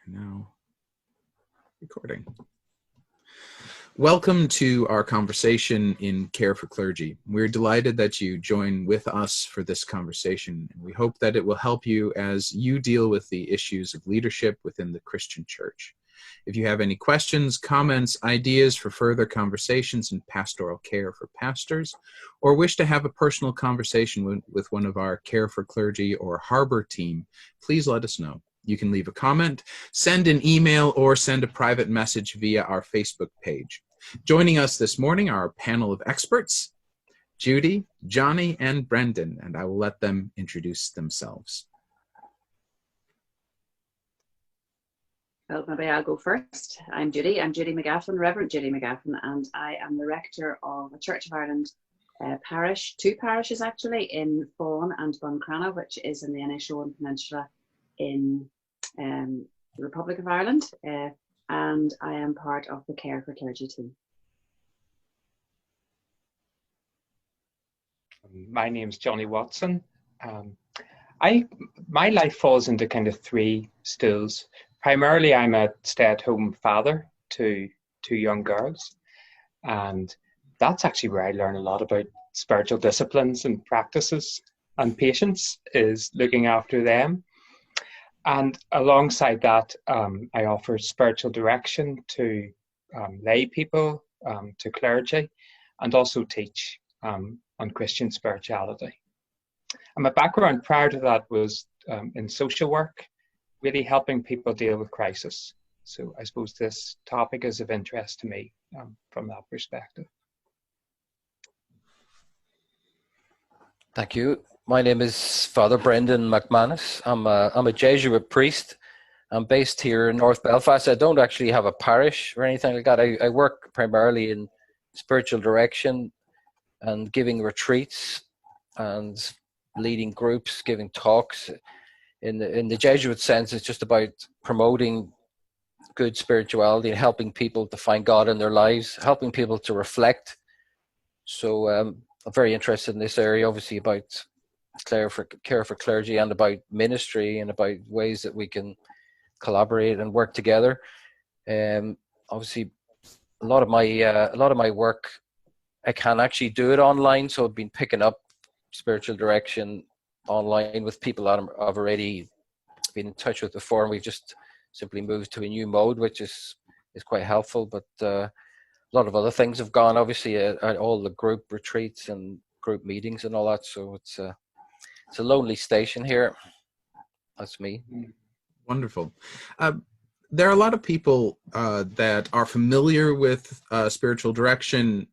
Now, recording. Welcome to our conversation in Care for Clergy. We're delighted that you join with us for this conversation, and we hope that it will help you as you deal with the issues of leadership within the Christian Church. If you have any questions, comments, ideas for further conversations in pastoral care for pastors, or wish to have a personal conversation with one of our Care for Clergy or Harbor team, please let us know. You can leave a comment, send an email, or send a private message via our Facebook page. Joining us this morning are a panel of experts, Judi, Jonny, and Brendan, and I will let them introduce themselves. Well, maybe I'll go first. I'm Judi. I'm Judi McGaffin, Reverend Judi McGaffin, and I am the rector of a Church of Ireland parish, two parishes actually, in Faughan and Buncrana, which is in the Inishowen Peninsula in the Republic of Ireland, and I am part of the Care for Clergy team. My name's Jonny Watson. My life falls into kind of three stools. Primarily, I'm a stay-at-home father to two young girls, and that's actually where I learn a lot about spiritual disciplines and practices, and patience is looking after them. And alongside that, I offer spiritual direction to lay people, to clergy, and also teach on Christian spirituality. And my background prior to that was in social work, really helping people deal with crisis. So I suppose this topic is of interest to me from that perspective. Thank you. My name is Father Brendan McManus. I'm a Jesuit priest. I'm based here in North Belfast. I don't actually have a parish or anything like that. I work primarily in spiritual direction and giving retreats and leading groups, giving talks. In the Jesuit sense, it's just about promoting good spirituality and helping people to find God in their lives, helping people to reflect. So I'm very interested in this area, obviously about care for clergy and about ministry and about ways that we can collaborate and work together. Obviously, a lot of my work, I can actually do it online. So I've been picking up spiritual direction online with people that I've already been in touch with before, and we've just simply moved to a new mode, which is quite helpful. But a lot of other things have gone, obviously, at all the group retreats and group meetings and all that. So it's a lonely station here. That's me. Wonderful. There are a lot of people that are familiar with spiritual direction,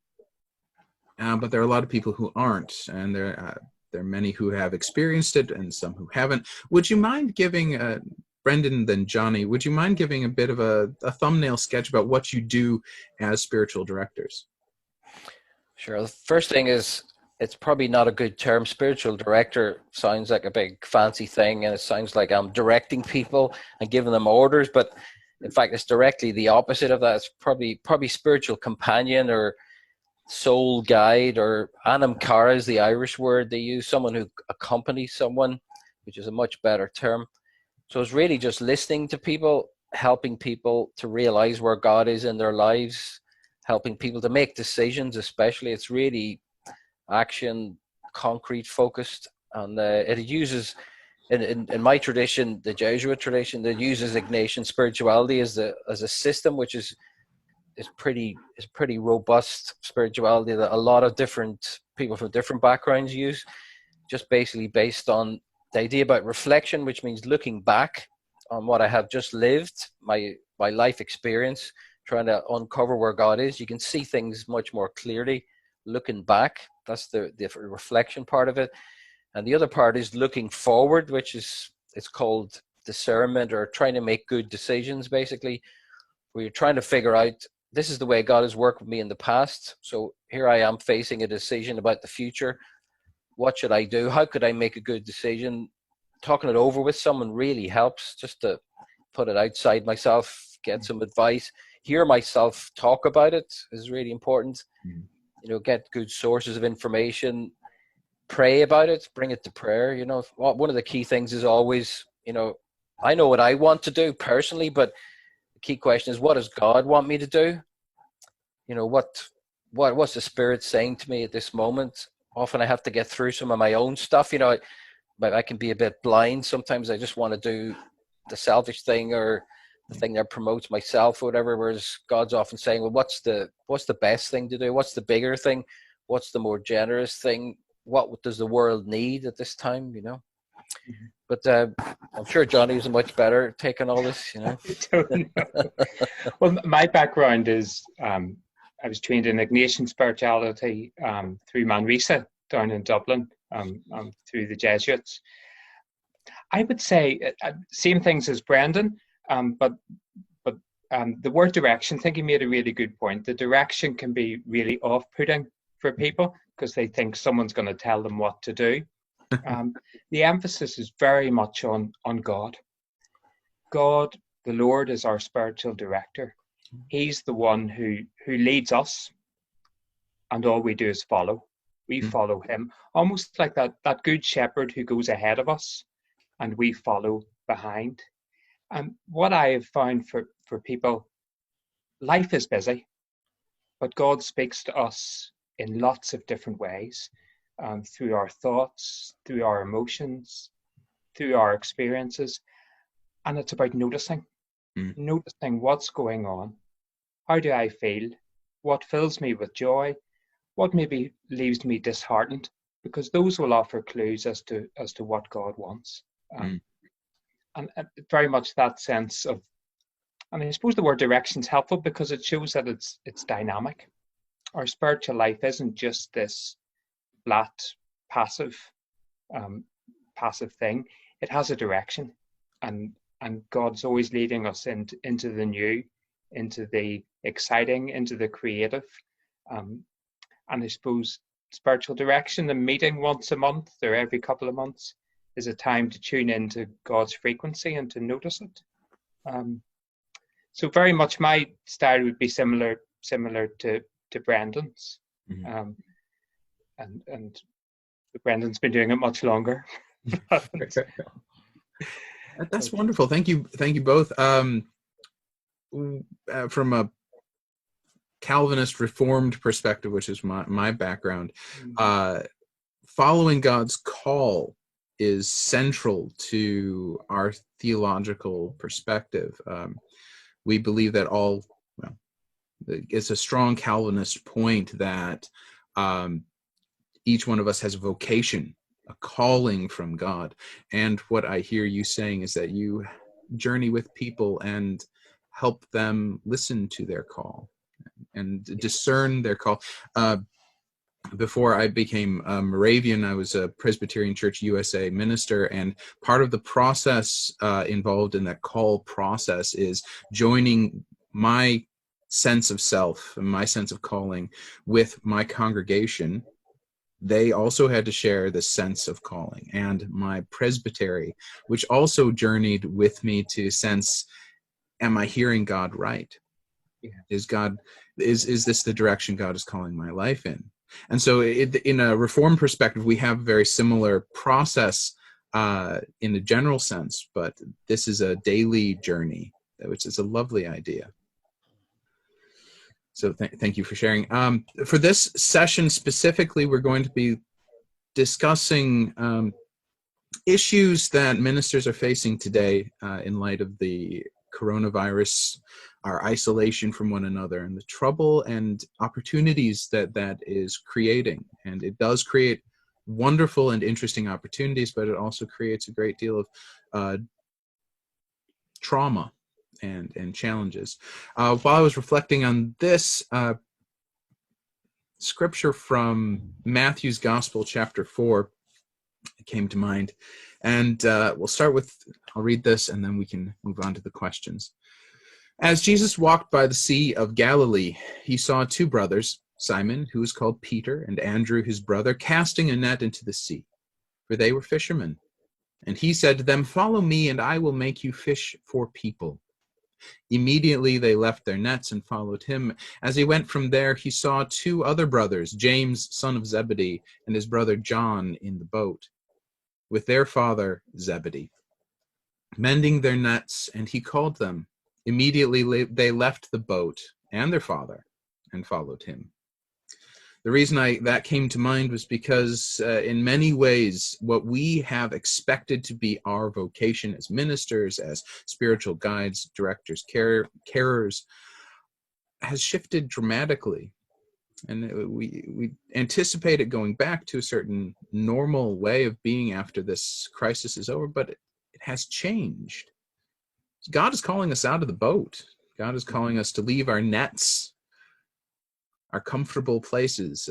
but there are a lot of people who aren't, and there are many who have experienced it and some who haven't. Would you mind giving, Brendan then Jonny, would you mind giving a bit of a thumbnail sketch about what you do as spiritual directors? Sure. The first thing is, it's probably not a good term. Spiritual director sounds like a big fancy thing, and it sounds like I'm directing people and giving them orders, but in fact, it's directly the opposite of that. It's probably spiritual companion or soul guide, or anam cara is the Irish word they use, someone who accompanies someone, which is a much better term. So it's really just listening to people, helping people to realize where God is in their lives, helping people to make decisions. Especially, it's really action, concrete focused, and it uses in my tradition, the Jesuit tradition, that uses Ignatian spirituality as a system, which is pretty robust spirituality that a lot of different people from different backgrounds use, just basically based on the idea about reflection, which means looking back on what I have just lived, my life experience, trying to uncover where God is. You can see things much more clearly looking back. That's the reflection part of it. And the other part is looking forward, which it's called discernment, or trying to make good decisions, basically, where you're trying to figure out, this is the way God has worked with me in the past. So here I am facing a decision about the future. What should I do? How could I make a good decision? Talking it over with someone really helps, just to put it outside myself, get some advice, hear myself talk about it is really important. Get good sources of information, pray about it, bring it to prayer. One of the key things is always, I know what I want to do personally, but the key question is, what does God want me to do? You know, what's the Spirit saying to me at this moment? Often I have to get through some of my own stuff. You know, I can be a bit blind. Sometimes I just want to do the selfish thing or the thing that promotes myself or whatever, whereas God's often saying, well, what's the best thing to do? What's the bigger thing? What's the more generous thing? What does the world need at this time, you know? Mm-hmm. But I'm sure Johnny was a much better take on all this, you know? I don't know. Well, my background is I was trained in Ignatian spirituality through Manresa down in Dublin, through the Jesuits. I would say same things as Brendan, but the word direction, I think he made a really good point. The direction can be really off-putting for people because they think someone's going to tell them what to do. The emphasis is very much on God. God, the Lord, is our spiritual director. He's the one who leads us, and all we do is follow. We follow him, almost like that good shepherd who goes ahead of us, and we follow behind. And what I have found for people, life is busy, but God speaks to us in lots of different ways, through our thoughts, through our emotions, through our experiences. And it's about noticing what's going on. How do I feel? What fills me with joy? What maybe leaves me disheartened? Because those will offer clues as to what God wants. And very much that sense of, and I suppose the word direction is helpful because it shows that it's dynamic. Our spiritual life isn't just this flat, passive thing. It has a direction, and God's always leading us into the new, into the exciting, into the creative. And I suppose spiritual direction, the meeting once a month or every couple of months, is a time to tune into God's frequency and to notice it. So very much my style would be similar to Brendan's. And Brendan's been doing it much longer. That's wonderful. Thank you both. From a Calvinist Reformed perspective, which is my background, following God's call is central to our theological perspective. We believe that it's a strong Calvinist point that each one of us has a vocation, a calling from God. And what I hear you saying is that you journey with people and help them listen to their call and discern their call. Before I became a Moravian, I was a Presbyterian Church USA minister, and part of the process involved in that call process is joining my sense of self and my sense of calling with my congregation. They also had to share this sense of calling, and my presbytery, which also journeyed with me to sense, am I hearing God right? Yeah. Is this the direction God is calling my life in? And so in a Reformed perspective, we have a very similar process in a general sense, but this is a daily journey, which is a lovely idea. So thank you for sharing. For this session specifically, we're going to be discussing issues that ministers are facing today in light of the coronavirus, our isolation from one another, and the trouble and opportunities that is creating. And it does create wonderful and interesting opportunities, but it also creates a great deal of trauma and challenges. While I was reflecting on this scripture from Matthew's Gospel, chapter 4, it came to mind. And we'll start with, I'll read this and then we can move on to the questions. As Jesus walked by the Sea of Galilee, he saw two brothers, Simon, who was called Peter, and Andrew, his brother, casting a net into the sea, for they were fishermen. And he said to them, "Follow me, and I will make you fish for people." Immediately they left their nets and followed him. As he went from there, he saw two other brothers, James, son of Zebedee, and his brother John, in the boat with their father Zebedee, mending their nets, and he called them. Immediately they left the boat and their father and followed him. The reason that came to mind was because in many ways, what we have expected to be our vocation as ministers, as spiritual guides, directors, carers, has shifted dramatically. And we anticipate it going back to a certain normal way of being after this crisis is over, but it has changed. God is calling us out of the boat. God is calling us to leave our nets, our comfortable places,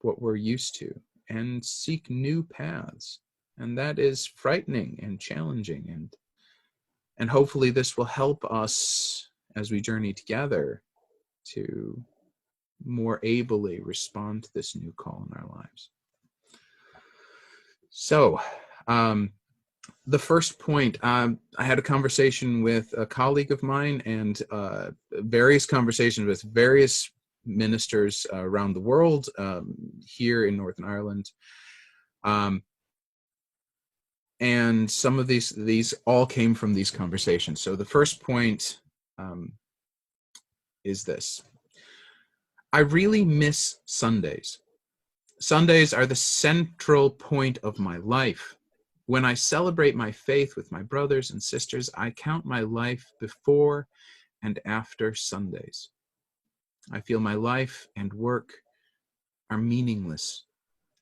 what we're used to, and seek new paths. And that is frightening and challenging. And hopefully this will help us as we journey together to more ably respond to this new call in our lives. So, the first point, I had a conversation with a colleague of mine and various conversations with various ministers around the world, here in Northern Ireland. And some of these all came from these conversations. So the first point is this. I really miss Sundays. Sundays are the central point of my life. When I celebrate my faith with my brothers and sisters, I count my life before and after Sundays. I feel my life and work are meaningless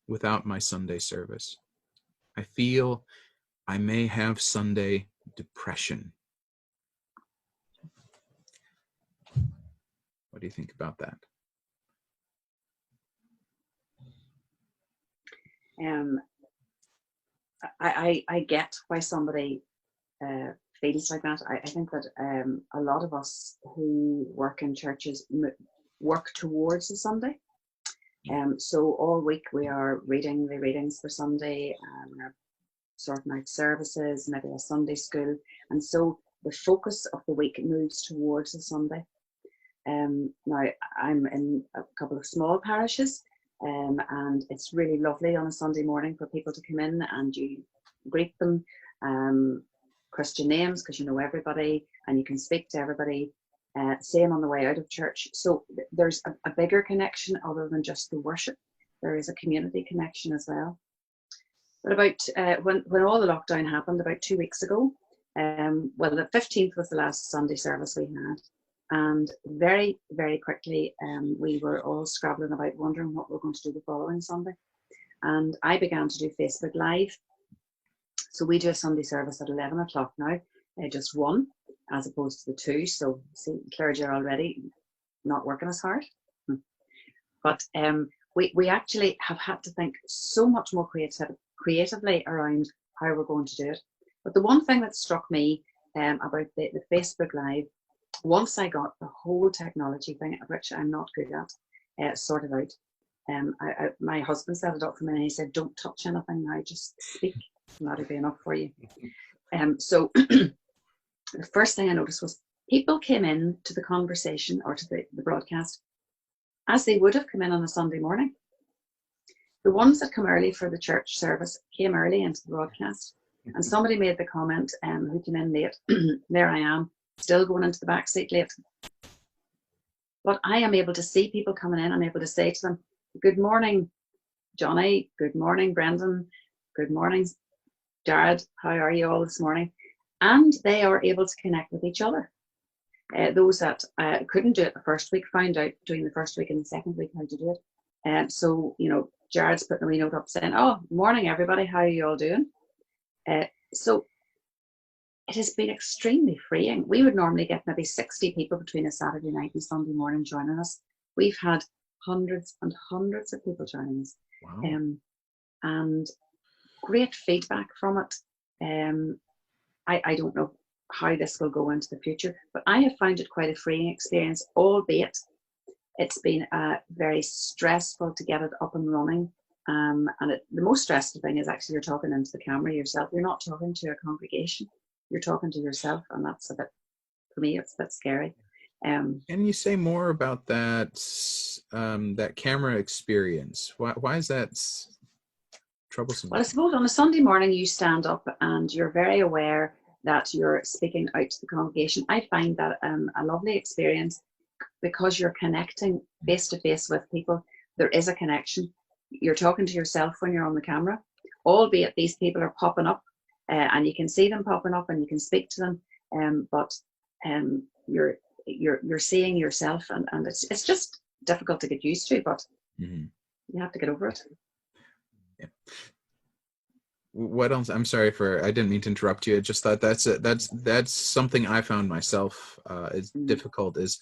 without my Sunday service. I feel I may have Sunday depression. What do you think about that? I get why somebody feels like that. I think that a lot of us who work in churches work towards the Sunday. So all week we are reading the readings for Sunday, we're sorting out services, maybe a Sunday school. And so the focus of the week moves towards the Sunday. Now, I'm in a couple of small parishes, and it's really lovely on a Sunday morning for people to come in and you greet them, Christian names, because you know everybody and you can speak to everybody, same on the way out of church. So there's a bigger connection other than just the worship. There is a community connection as well. But about when all the lockdown happened about 2 weeks ago, well, the 15th was the last Sunday service we had. And very, very quickly, we were all scrabbling about wondering what we're going to do the following Sunday. And I began to do Facebook Live. So we do a Sunday service at 11 o'clock now, just one, as opposed to the two. So see, clergy are already not working as hard. But we actually have had to think so much more creatively around how we're going to do it. But the one thing that struck me about the Facebook Live, once I got the whole technology thing, which I'm not good at, sorted out, my husband set it up for me and he said, don't touch anything now, just speak, and that'll be enough for you. So the first thing I noticed was people came in to the conversation or to the broadcast as they would have come in on a Sunday morning. The ones that come early for the church service came early into the broadcast. And somebody made the comment, who came in late, there I am, still going into the back seat late. But I am able to see people coming in. I'm able to say to them, good morning, Johnny. Good morning, Brendan. Good morning, Jared. How are you all this morning? And they are able to connect with each other. Those that couldn't do it the first week found out during the first week and the second week how to do it. So, you know, Jared's putting a wee note up saying, oh, morning, everybody. How are you all doing? So it has been extremely freeing. We would normally get maybe 60 people between a Saturday night and Sunday morning joining us. We've had hundreds and hundreds of people joining us. Wow. And great feedback from it. I don't know how this will go into the future, but I have found it quite a freeing experience, albeit it's been very stressful to get it up and running. And the most stressful thing is actually you're talking into the camera yourself. You're not talking to a congregation. You're talking to yourself, and that's a bit, for me, it's a bit scary. Can you say more about that that camera experience? Why is that troublesome? Well, I suppose on a Sunday morning you stand up and you're very aware that you're speaking out to the congregation. I find that a lovely experience because you're connecting face to face with people. There is a connection. You're talking to yourself when you're on the camera, albeit these people are popping up and you can see them popping up and you can speak to them, but you're seeing yourself, and it's just difficult to get used to, but you have to get over it. Yeah. What else? I'm sorry I didn't mean to interrupt you. I just thought that's something I found myself is difficult, is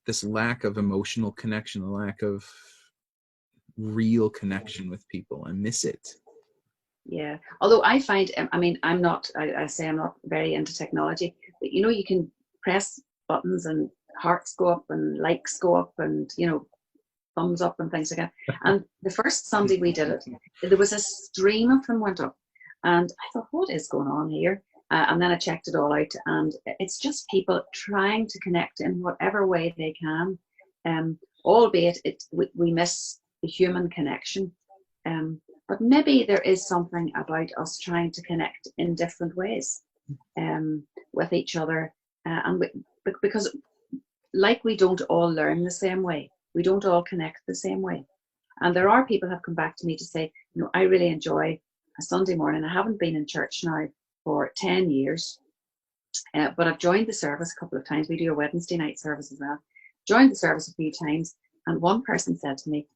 this lack of emotional connection, the lack of real connection with people. I miss it. Yeah, although I find, I mean, I say I'm not very into technology, but you know, you can press buttons and hearts go up and likes go up and, you know, thumbs up and things like that. And the first Sunday we did it, there was a stream of them went up. And I thought, what is going on here? And then I checked it all out, and it's just people trying to connect in whatever way they can, albeit we miss the human connection. But maybe there is something about us trying to connect in different ways with each other. Because like we don't all learn the same way, we don't all connect the same way. And there are people who have come back to me to say, you know, I really enjoy a Sunday morning. I haven't been in church now for 10 years, but I've joined the service a couple of times. We do a Wednesday night service as well. Joined the service a few times, and one person said to me,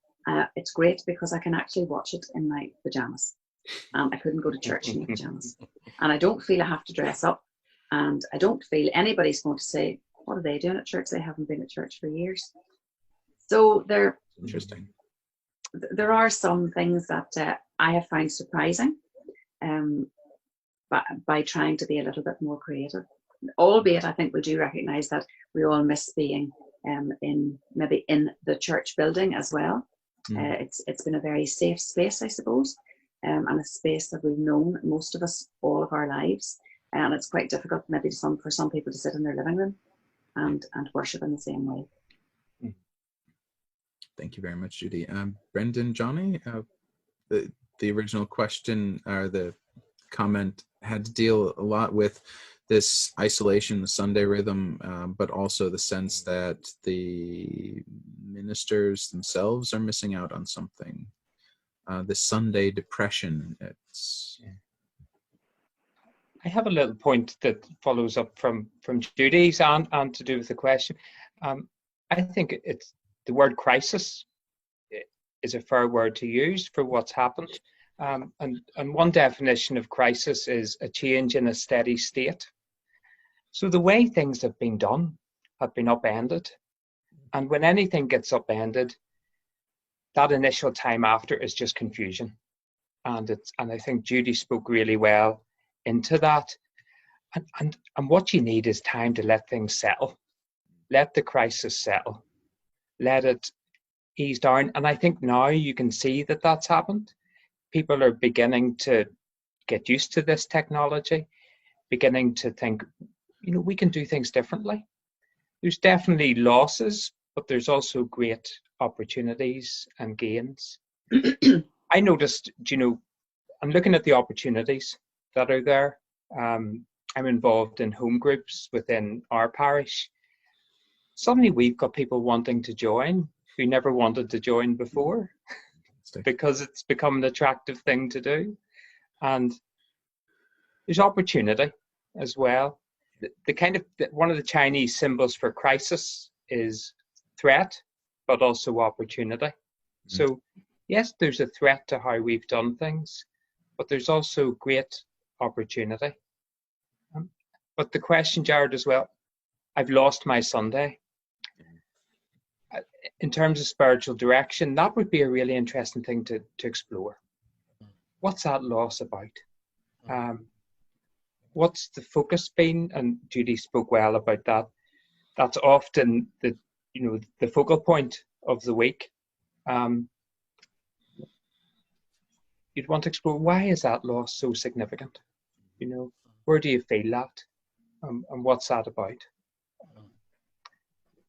it's great because I can actually watch it in my pajamas. I couldn't go to church in my pajamas. And I don't feel I have to dress up, and I don't feel anybody's going to say, what are they doing at church? They haven't been at church for years. So Interesting. There are some things that I have found surprising by trying to be a little bit more creative. Albeit I think we do recognise that we all miss being in the church building as well. It's been a very safe space, I suppose, and a space that we've known, most of us, all of our lives. And it's quite difficult maybe for some people to sit in their living room and worship in the same way. Thank you very much, Judi. Brendan, Jonny, the original question or the comment had to deal a lot with this isolation, the Sunday rhythm, but also the sense that the ministers themselves are missing out on something. The Sunday depression. I have a little point that follows up from Judy's and to do with the question. I think it's the word crisis is a fair word to use for what's happened. And one definition of crisis is a change in a steady state. So the way things have been done have been upended. And when anything gets upended, that initial time after is just confusion. And I think Judi spoke really well into that. And what you need is time to let things settle. Let the crisis settle. Let it ease down. And I think now you can see that that's happened. People are beginning to get used to this technology, beginning to think, you know, we can do things differently. There's definitely losses, but there's also great opportunities and gains. I noticed, you know, I'm looking at the opportunities that are there. I'm involved in home groups within our parish. Suddenly we've got people wanting to join who never wanted to join before because it's become an attractive thing to do. And there's opportunity as well. One of the Chinese symbols for crisis is threat, but also opportunity. So yes, there's a threat to how we've done things, but there's also great opportunity. But the question, Jared, as well, I've lost my Sunday. In terms of spiritual direction, that would be a really interesting thing to explore. What's that loss about? What's the focus been? And Judi spoke well about that. That's often the focal point of the week. You'd want to explore, why is that loss so significant? You know, where do you feel that? And what's that about?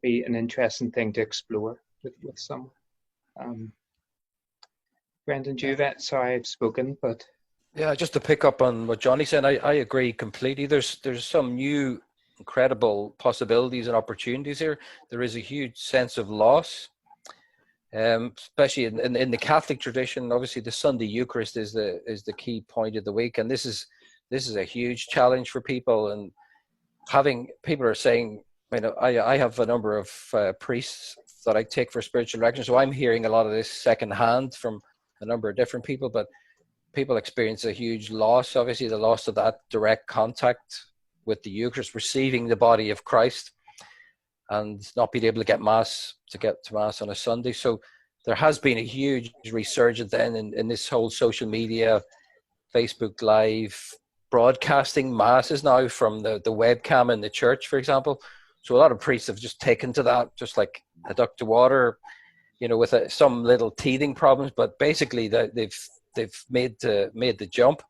Be an interesting thing to explore with someone. Brendan, sorry I've spoken, but Yeah, just to pick up on what Jonny said, I agree completely. There's some new incredible possibilities and opportunities here. There is a huge sense of loss, especially in the Catholic tradition. Obviously, the Sunday Eucharist is the key point of the week, and this is a huge challenge for people. And having people are saying, you know, I have a number of priests that I take for spiritual direction, so I'm hearing a lot of this secondhand from a number of different people, but people experience a huge loss, obviously the loss of that direct contact with the Eucharist, receiving the body of Christ, and not being able to get to Mass on a Sunday. So there has been a huge resurgence then in this whole social media, Facebook Live, broadcasting Masses now from the webcam in the church, for example. So a lot of priests have just taken to that, just like a duck to water, you know, with some little teething problems, but basically they've made the jump.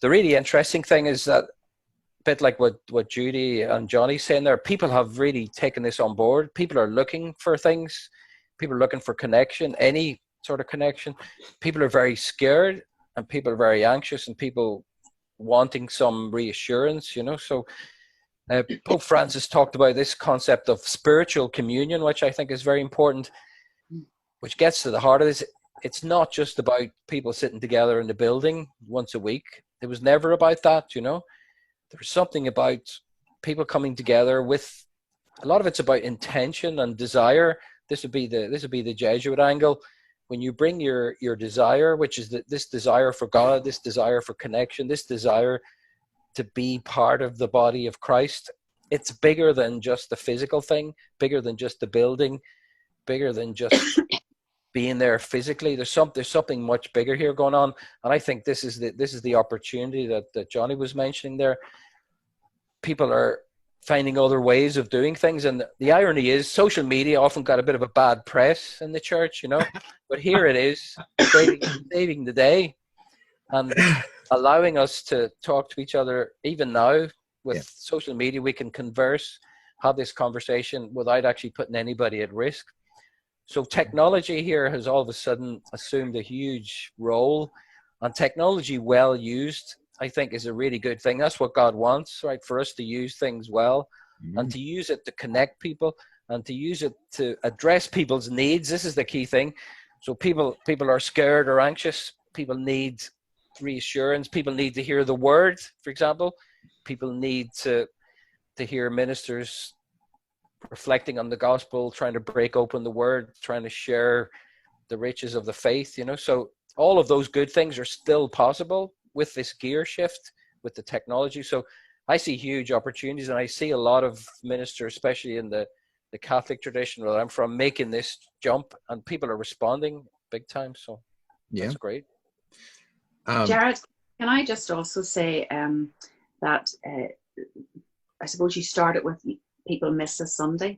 The really interesting thing is that, a bit like what Judi and Jonny's saying there, people have really taken this on board. People are looking for things. People are looking for connection, any sort of connection. People are very scared, and people are very anxious, and people wanting some reassurance, you know. So Pope Francis talked about this concept of spiritual communion, which I think is very important, which gets to the heart of this. It's not just about people sitting together in the building once a week. It was never about that, you know. There's something about people coming together with, a lot of it's about intention and desire. This would be the Jesuit angle. When you bring your desire, which is this desire for God, this desire for connection, this desire to be part of the body of Christ, it's bigger than just the physical thing, bigger than just the building, bigger than just being there physically. There's something much bigger here going on, and I think this is the opportunity that Jonny was mentioning there. People are finding other ways of doing things, and the irony is social media often got a bit of a bad press in the church, you know, but here it is saving the day and allowing us to talk to each other. Even now with social media, we can converse, have this conversation without actually putting anybody at risk. So technology here has all of a sudden assumed a huge role, and technology well used, I think, is a really good thing. That's what God wants, right? For us to use things well, and to use it to connect people, and to use it to address people's needs. This is the key thing. So people are scared or anxious. People need reassurance. People need to hear the word, for example. People need to hear ministers reflecting on the gospel, trying to break open the word, trying to share the riches of the faith, you know. So all of those good things are still possible with this gear shift, with the technology. So I see huge opportunities, and I see a lot of ministers, especially in the Catholic tradition where I'm from, making this jump, and people are responding big time. So that's great. Jared, can I just also say that I suppose you started with people miss a Sunday.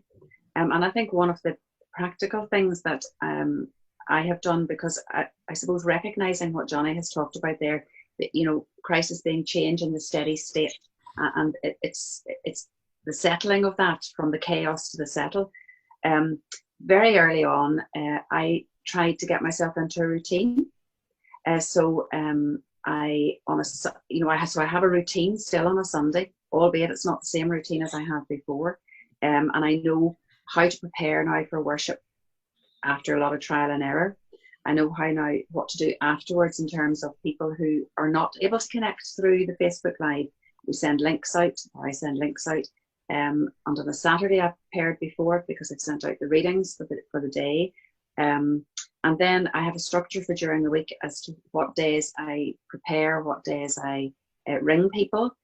And I think one of the practical things that I have done, because I suppose recognizing what Jonny has talked about there, that, you know, Christ is being changed in the steady state, and it's the settling of that from the chaos to the settle. Very early on, I tried to get myself into a routine. So I have a routine still on a Sunday, albeit it's not the same routine as I had before. And I know how to prepare now for worship after a lot of trial and error. I know how now what to do afterwards in terms of people who are not able to connect through the Facebook Live. We send links out, or I send links out. And on a Saturday I prepared before, because I've sent out the readings for the day. And then I have a structure for during the week as to what days I prepare, what days I ring people.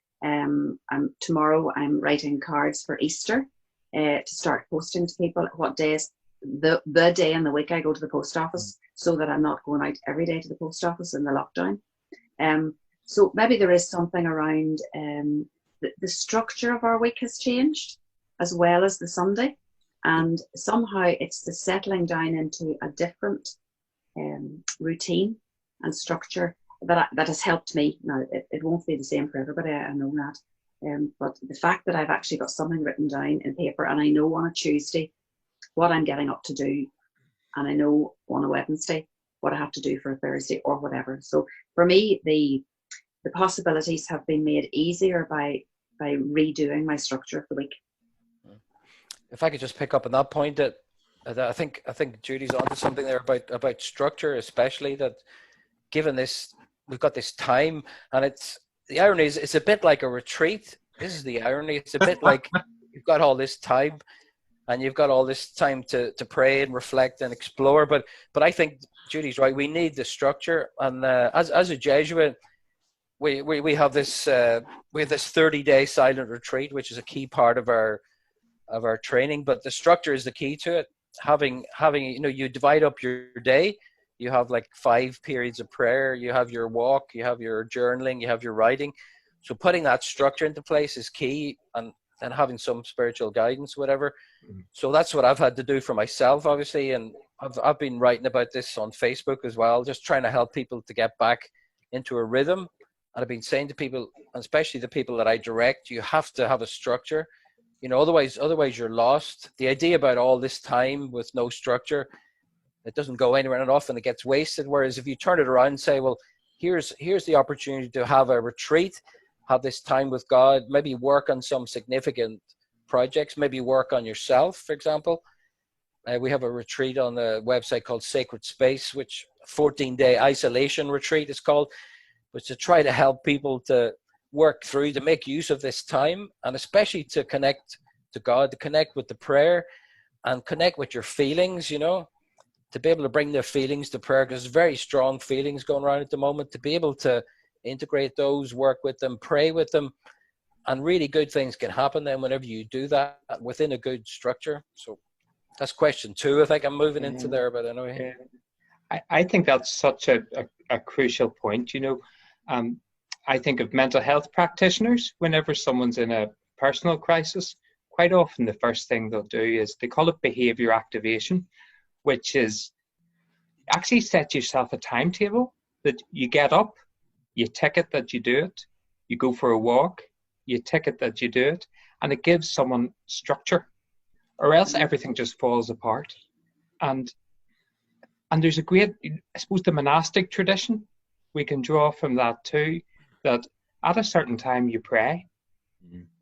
Tomorrow I'm writing cards for Easter to start posting to people. What days, the day in the week I go to the post office, so that I'm not going out every day to the post office in the lockdown. So maybe there is something around the structure of our week has changed, as well as the Sunday. And somehow it's the settling down into a different routine and structure that has helped me. Now, it won't be the same for everybody, I know that. But the fact that I've actually got something written down in paper, and I know on a Tuesday what I'm getting up to do, and I know on a Wednesday what I have to do for a Thursday or whatever. So for me, the the possibilities have been made easier by redoing my structure of the week. If I could just pick up on that point, that I think Judy's onto something there about structure, especially that given this, we've got this time, and the irony is it's a bit like a retreat. This is the irony. It's a bit like you've got all this time, and you've got all this time to pray and reflect and explore. But I think Judy's right. We need the structure, and as a Jesuit, we have this 30-day silent retreat, which is a key part of our training. But the structure is the key to it. Having you divide up your day. You have like 5 periods of prayer. You have your walk. You have your journaling. You have your writing. So putting that structure into place is key, and having some spiritual guidance, whatever. So that's what I've had to do for myself, obviously, and I've been writing about this on Facebook as well, just trying to help people to get back into a rhythm. And I've been saying to people, especially the people that I direct, you have to have a structure. Otherwise you're lost. The idea about all this time with no structure, it doesn't go anywhere, and often it gets wasted. Whereas if you turn it around and say, well, here's the opportunity to have a retreat, have this time with God, maybe work on some significant projects, maybe work on yourself, for example. We have a retreat on the website called Sacred Space, which 14-day isolation retreat is called, which to try to help people to work through, to make use of this time, and especially to connect to God, to connect with the prayer and connect with your feelings, to be able to bring their feelings to prayer, because there's very strong feelings going around at the moment, to be able to integrate those, work with them, pray with them, and really good things can happen then whenever you do that within a good structure. So that's question 2. I think I'm moving into there, but anyway. I think that's such a crucial point. I think of mental health practitioners. Whenever someone's in a personal crisis, quite often the first thing they'll do is they call it behavior activation, which is actually set yourself a timetable that you get up, you tick it that you do it, you go for a walk, you tick it that you do it, and it gives someone structure, or else everything just falls apart. And there's a great, I suppose, the monastic tradition, we can draw from that too, that at a certain time you pray,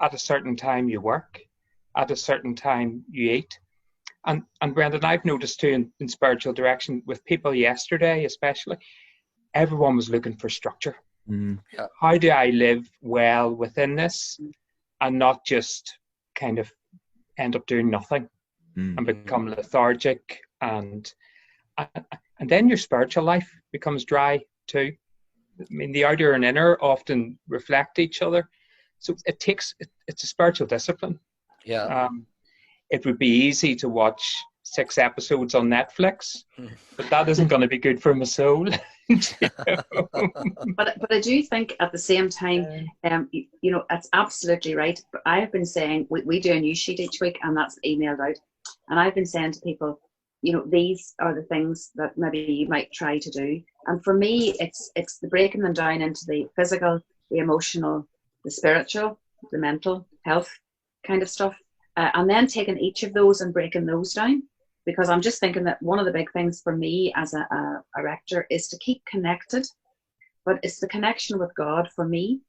at a certain time you work, at a certain time you eat. And Brendan, I've noticed too in spiritual direction with people yesterday, especially, everyone was looking for structure. Yeah. How do I live well within this and not just kind of end up doing nothing and become lethargic, and then your spiritual life becomes dry too. I mean, the outer and inner often reflect each other. So it's a spiritual discipline. Yeah. It would be easy to watch 6 episodes on Netflix, but that isn't going to be good for my soul. But I do think at the same time, it's absolutely right. But I have been saying, we do a news sheet each week, and that's emailed out. And I've been saying to people, these are the things that maybe you might try to do. And for me, it's the breaking them down into the physical, the emotional, the spiritual, the mental health kind of stuff. And then taking each of those and breaking those down, because I'm just thinking that one of the big things for me as a rector is to keep connected, but it's the connection with God for me.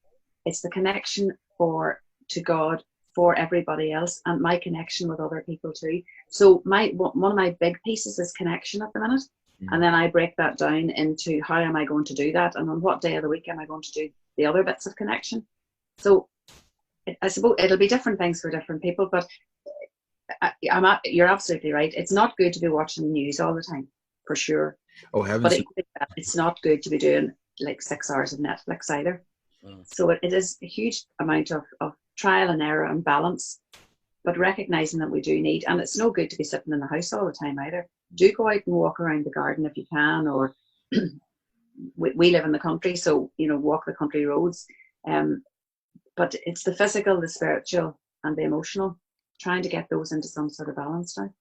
It's the connection to God for everybody else, and my connection with other people too. So one of my big pieces is connection at the minute, and then I break that down into how am I going to do that, and on what day of the week am I going to do the other bits of connection. So I suppose it'll be different things for different people, but you're absolutely right. It's not good to be watching the news all the time, for sure. Oh, heavens. But it's not good to be doing like 6 hours of Netflix either. So it is a huge amount of trial and error and balance, but recognizing that we do need, and it's no good to be sitting in the house all the time either. Do go out and walk around the garden if you can, or we live in the country, so walk the country roads. But it's the physical, the spiritual, and the emotional, trying to get those into some sort of balance now.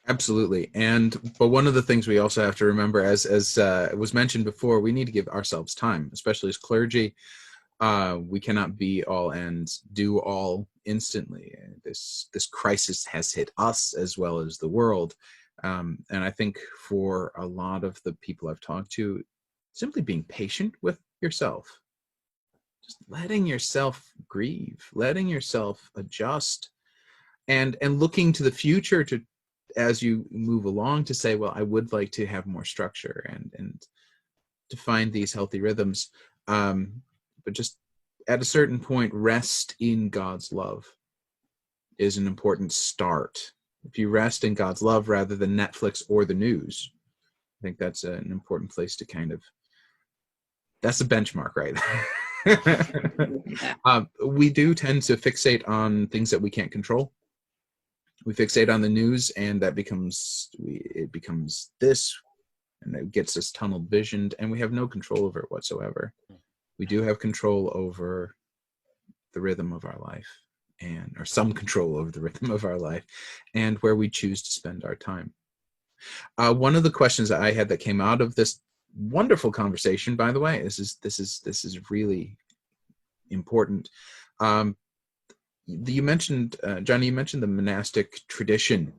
Absolutely. But one of the things we also have to remember, as was mentioned before, we need to give ourselves time, especially as clergy. We cannot be all and do all instantly. This crisis has hit us as well as the world. And I think for a lot of the people I've talked to, simply being patient with yourself, just letting yourself grieve, letting yourself adjust, and looking to the future to, as you move along, to say, well, I would like to have more structure and to find these healthy rhythms. But just at a certain point, rest in God's love is an important start. If you rest in God's love rather than Netflix or the news, I think that's an important place to kind of, that's a benchmark, right? We do tend to fixate on things that we can't control. We fixate on the news, and that becomes this, and it gets us tunnel visioned, and we have no control over it whatsoever. We do have control over the rhythm of our life, or some control over the rhythm of our life, and where we choose to spend our time. One of the questions that I had that came out of this wonderful conversation, by the way, this is really important. You mentioned, Jonny, you mentioned the monastic tradition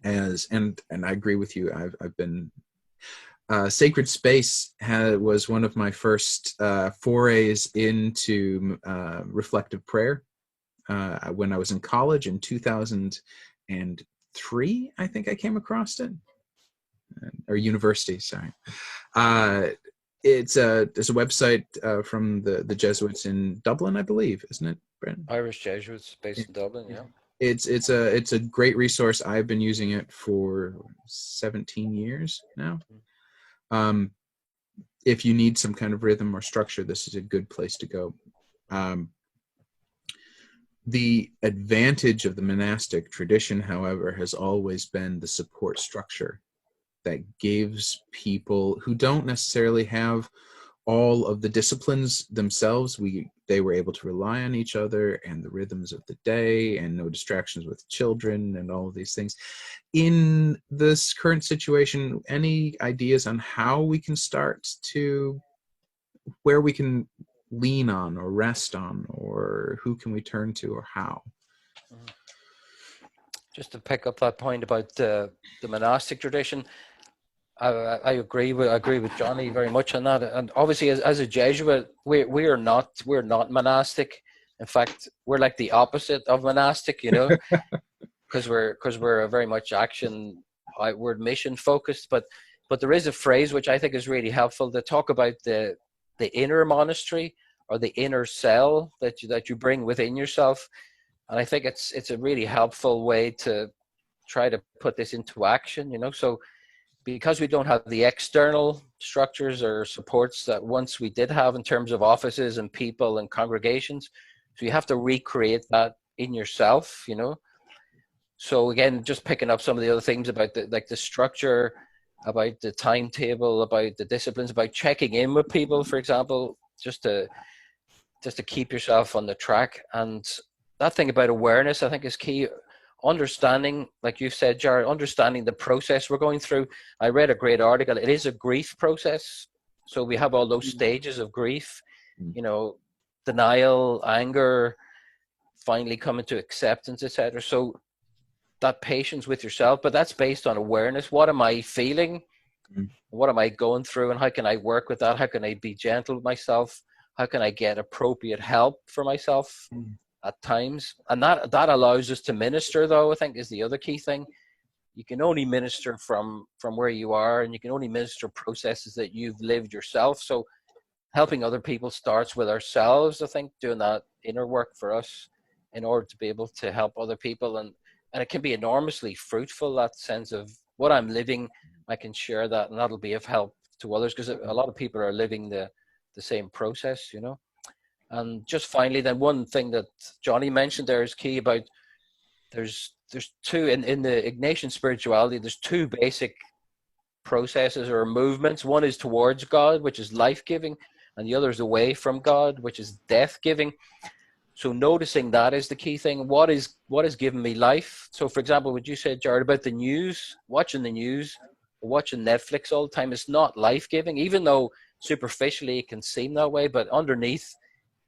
and I agree with you. I've been Sacred Space was one of my first forays into reflective prayer when I was in college in 2003. I think I came across it, or university. Sorry. It's a website from the Jesuits in Dublin, I believe, isn't it, Brendan? Irish Jesuits based in Dublin, yeah. It's a great resource. I've been using it for 17 years now. If you need some kind of rhythm or structure, this is a good place to go. The advantage of the monastic tradition, however, has always been the support structure that gives people who don't necessarily have all of the disciplines themselves, they were able to rely on each other and the rhythms of the day, and no distractions with children and all of these things. In this current situation, any ideas on how we can start to, where we can lean on or rest on, or who can we turn to, or how? Just to pick up that point about the monastic tradition, I agree with Jonny very much on that. And obviously, as a Jesuit, we're not monastic. In fact, we're like the opposite of monastic, you know, because we're very much we're mission focused. But there is a phrase which I think is really helpful to talk about the inner monastery, or the inner cell that you bring within yourself. And I think it's a really helpful way to try to put this into action, you know. So because we don't have the external structures or supports that once we did have in terms of offices and people and congregations, so you have to recreate that in yourself, you know. So again, just picking up some of the other things about the structure, about the timetable, about the disciplines, about checking in with people, for example, just to keep yourself on the track. And that thing about awareness, I think, is key. Understanding, like you said, Jared, understanding the process we're going through. I read a great article. It is a grief process. So we have all those stages of grief, you know, denial, anger, finally coming to acceptance, etc. So that patience with yourself, but that's based on awareness. What am I feeling? What am I going through? And how can I work with that? How can I be gentle with myself? How can I get appropriate help for myself at times? And that allows us to minister, though, I think, is the other key thing. You can only minister from where you are, and you can only minister processes that you've lived yourself. So helping other people starts with ourselves, I think, doing that inner work for us in order to be able to help other people. And it can be enormously fruitful, that sense of what I'm living, I can share that, and that'll be of help to others, because a lot of people are living the same process, you know. And just finally, then, one thing that Jonny mentioned there is key about there's two in the Ignatian spirituality. There's two basic processes or movements. One is towards God, which is life-giving, and the other is away from God, which is death-giving. So noticing that is the key thing. What is giving me life? So, for example, what you said, Jared, about the news, watching the news, watching Netflix all the time, it's not life-giving, even though superficially it can seem that way, but underneath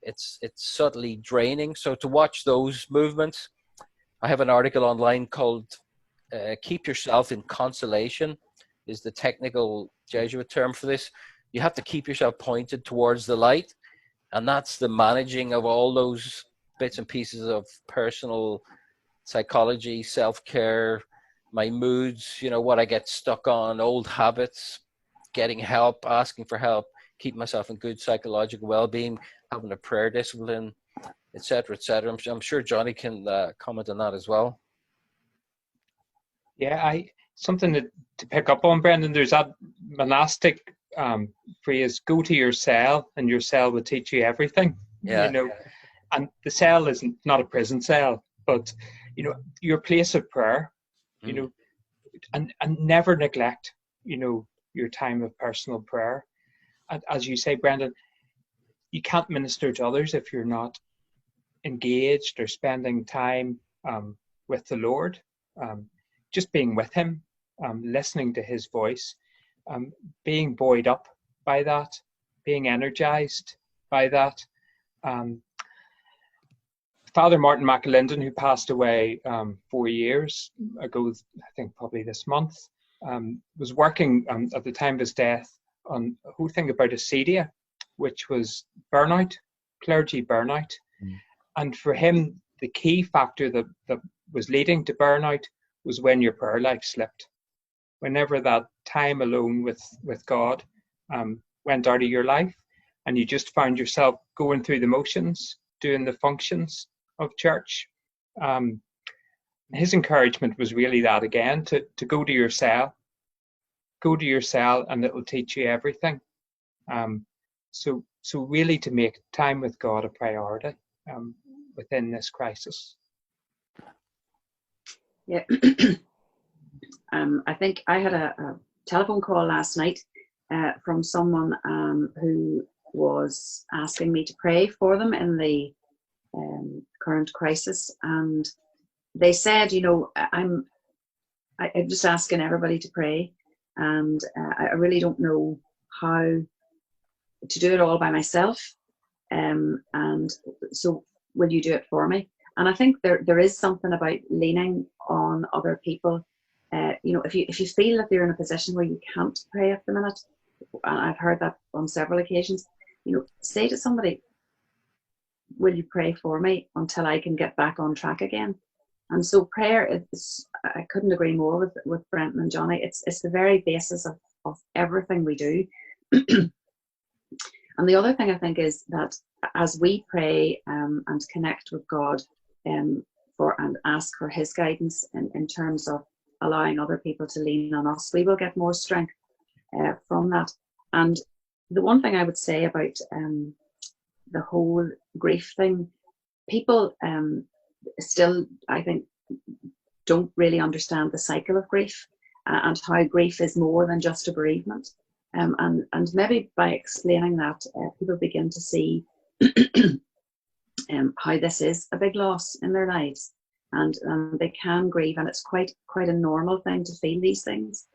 it's subtly draining. So to watch those movements, I have an article online called Keep Yourself in Consolation, is the technical Jesuit term for this. you have to keep yourself pointed towards the light. And that's the managing of all those bits and pieces of personal psychology, self-care, my moods, you know, what I get stuck on, old habits, getting help, asking for help, keep myself in good psychological well-being, having a prayer discipline, etc., etc. I'm sure Jonny can comment on that as well. Yeah, something to pick up on, Brendan. There's that monastic phrase: "Go to your cell, and your cell will teach you everything." Yeah. You know, and the cell is not a prison cell, but you know, your place of prayer. You know, and never neglect, you know, your time of personal prayer. And as you say, Brendan, you can't minister to others if you're not engaged or spending time with the Lord, just being with Him, listening to His voice, being buoyed up by that, being energized by that. Father Martin McAlinden, who passed away 4 years ago, I think probably this month, was working at the time of his death on a whole thing about acedia, which was burnout, clergy burnout. And for him, the key factor that was leading to burnout was when your prayer life slipped. Whenever that time alone with God went out of your life, and you just found yourself going through the motions, doing the functions of church. His encouragement was really that again, to go to your cell. Go to your cell and it will teach you everything. So really to make time with God a priority within this crisis. Yeah. I think I had a telephone call last night from someone who was asking me to pray for them in the current crisis, and they said, you know, I'm just asking everybody to pray, and I really don't know how to do it all by myself, and so will you do it for me? And I think there is something about leaning on other people. You know, if you feel that you're in a position where you can't pray at the minute, and I've heard that on several occasions, you know, say to somebody, will you pray for me until I can get back on track again? And so prayer is, I couldn't agree more with Brendan and Jonny. It's the very basis of everything we do. And the other thing I think is that as we pray and connect with God and ask for His guidance in terms of allowing other people to lean on us, we will get more strength from that. And the one thing I would say about the whole grief thing, people still, I think, don't really understand the cycle of grief and how grief is more than just a bereavement. And maybe by explaining that, people begin to see how this is a big loss in their lives, and they can grieve, and it's quite a normal thing to feel these things,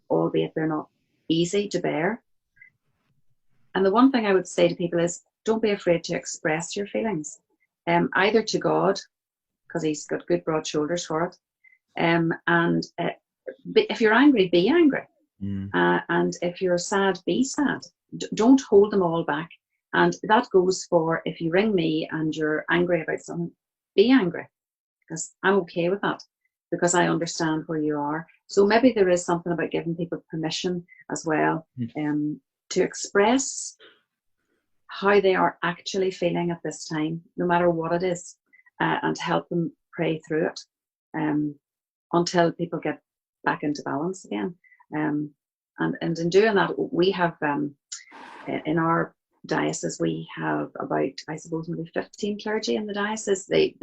albeit they're not easy to bear. And the one thing I would say to people is, don't be afraid to express your feelings, either to God, because He's got good broad shoulders for it, and if you're angry, be angry. And if you're sad, be sad. Don't hold them all back. And that goes for if you ring me and you're angry about something, be angry, because I'm okay with that, because I understand where you are. So maybe there is something about giving people permission as well to express how they are actually feeling at this time, no matter what it is, and help them pray through it until people get back into balance again. And in doing that, we have in our diocese, we have about, I suppose, maybe 15 clergy in the diocese, the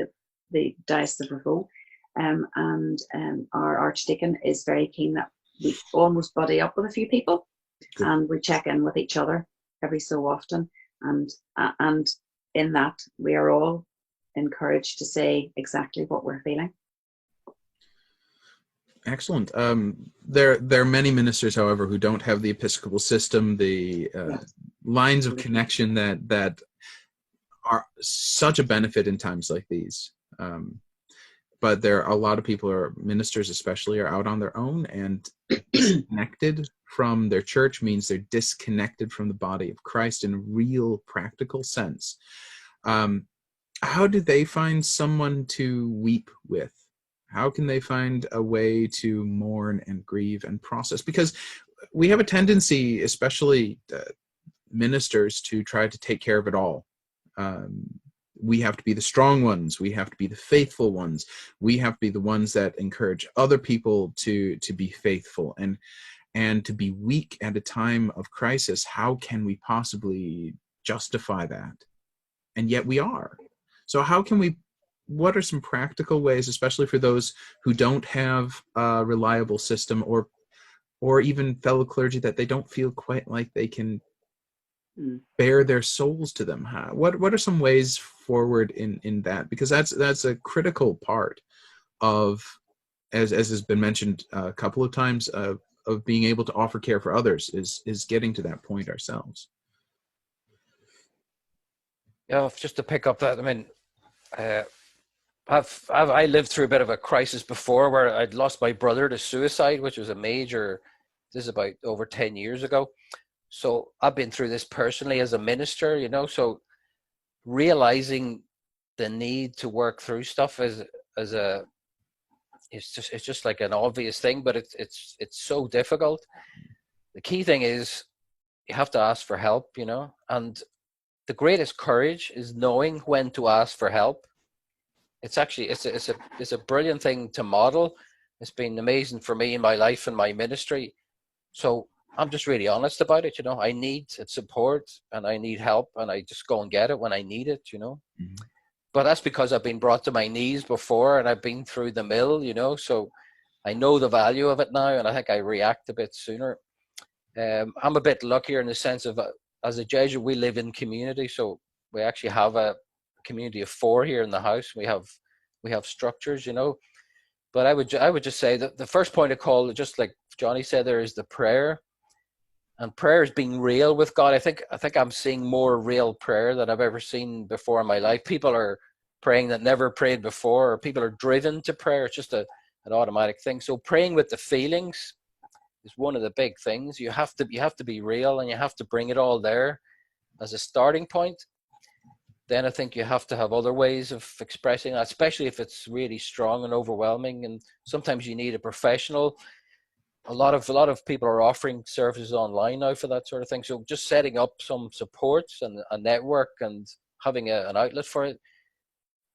Diocese of Revd, and our Archdeacon is very keen that we almost buddy up with a few people. Good. And we check in with each other every so often, and in that we are all encouraged to say exactly what we're feeling. Excellent. There are many ministers, however, who don't have the Episcopal system, the lines of connection that are such a benefit in times like these. but there are a lot of people, or ministers especially, are out on their own, and disconnected from their church means they're disconnected from the body of Christ in a real practical sense. How do they find someone to weep with? How can they find a way to mourn and grieve and process? Because we have a tendency, especially ministers, to try to take care of it all. We have to be the strong ones. We have to be the faithful ones. We have to be the ones that encourage other people to be faithful and to be weak at a time of crisis. How can we possibly justify that? And yet we are. So how can we, what are some practical ways, especially for those who don't have a reliable system, or even fellow clergy that they don't feel quite like they can bear their souls to them? What are some ways forward in that? Because that's a critical part of, as has been mentioned a couple of times, of being able to offer care for others, is getting to that point ourselves. Yeah, just to pick up that, I mean, I lived through a bit of a crisis before where I'd lost my brother to suicide, which was a major. This is about over 10 years ago. So I've been through this personally as a minister, you know, so realizing the need to work through stuff it's just like an obvious thing, but it's so difficult. The key thing is you have to ask for help, you know, and the greatest courage is knowing when to ask for help. It's actually, it's a brilliant thing to model. It's been amazing for me in my life and my ministry. So I'm just really honest about it, you know. I need support and I need help, and I just go and get it when I need it, you know. Mm-hmm. But that's because I've been brought to my knees before and I've been through the mill, you know. So I know the value of it now, and I think I react a bit sooner. I'm a bit luckier in the sense of, as a Jesuit, we live in community. So we actually have a community of 4 here in the house. We have structures, you know. But I would just say that the first point of call, just like Jonny said, there is the prayer. And prayer is being real with God. I think I'm seeing more real prayer than I've ever seen before in my life. People are praying that never prayed before, or people are driven to prayer. It's just an automatic thing. So praying with the feelings is one of the big things. You have to be real, and you have to bring it all there as a starting point. Then I think you have to have other ways of expressing that, especially if it's really strong and overwhelming. And sometimes you need a professional. A lot of people are offering services online now for that sort of thing. So just setting up some supports and a network and having an outlet for it.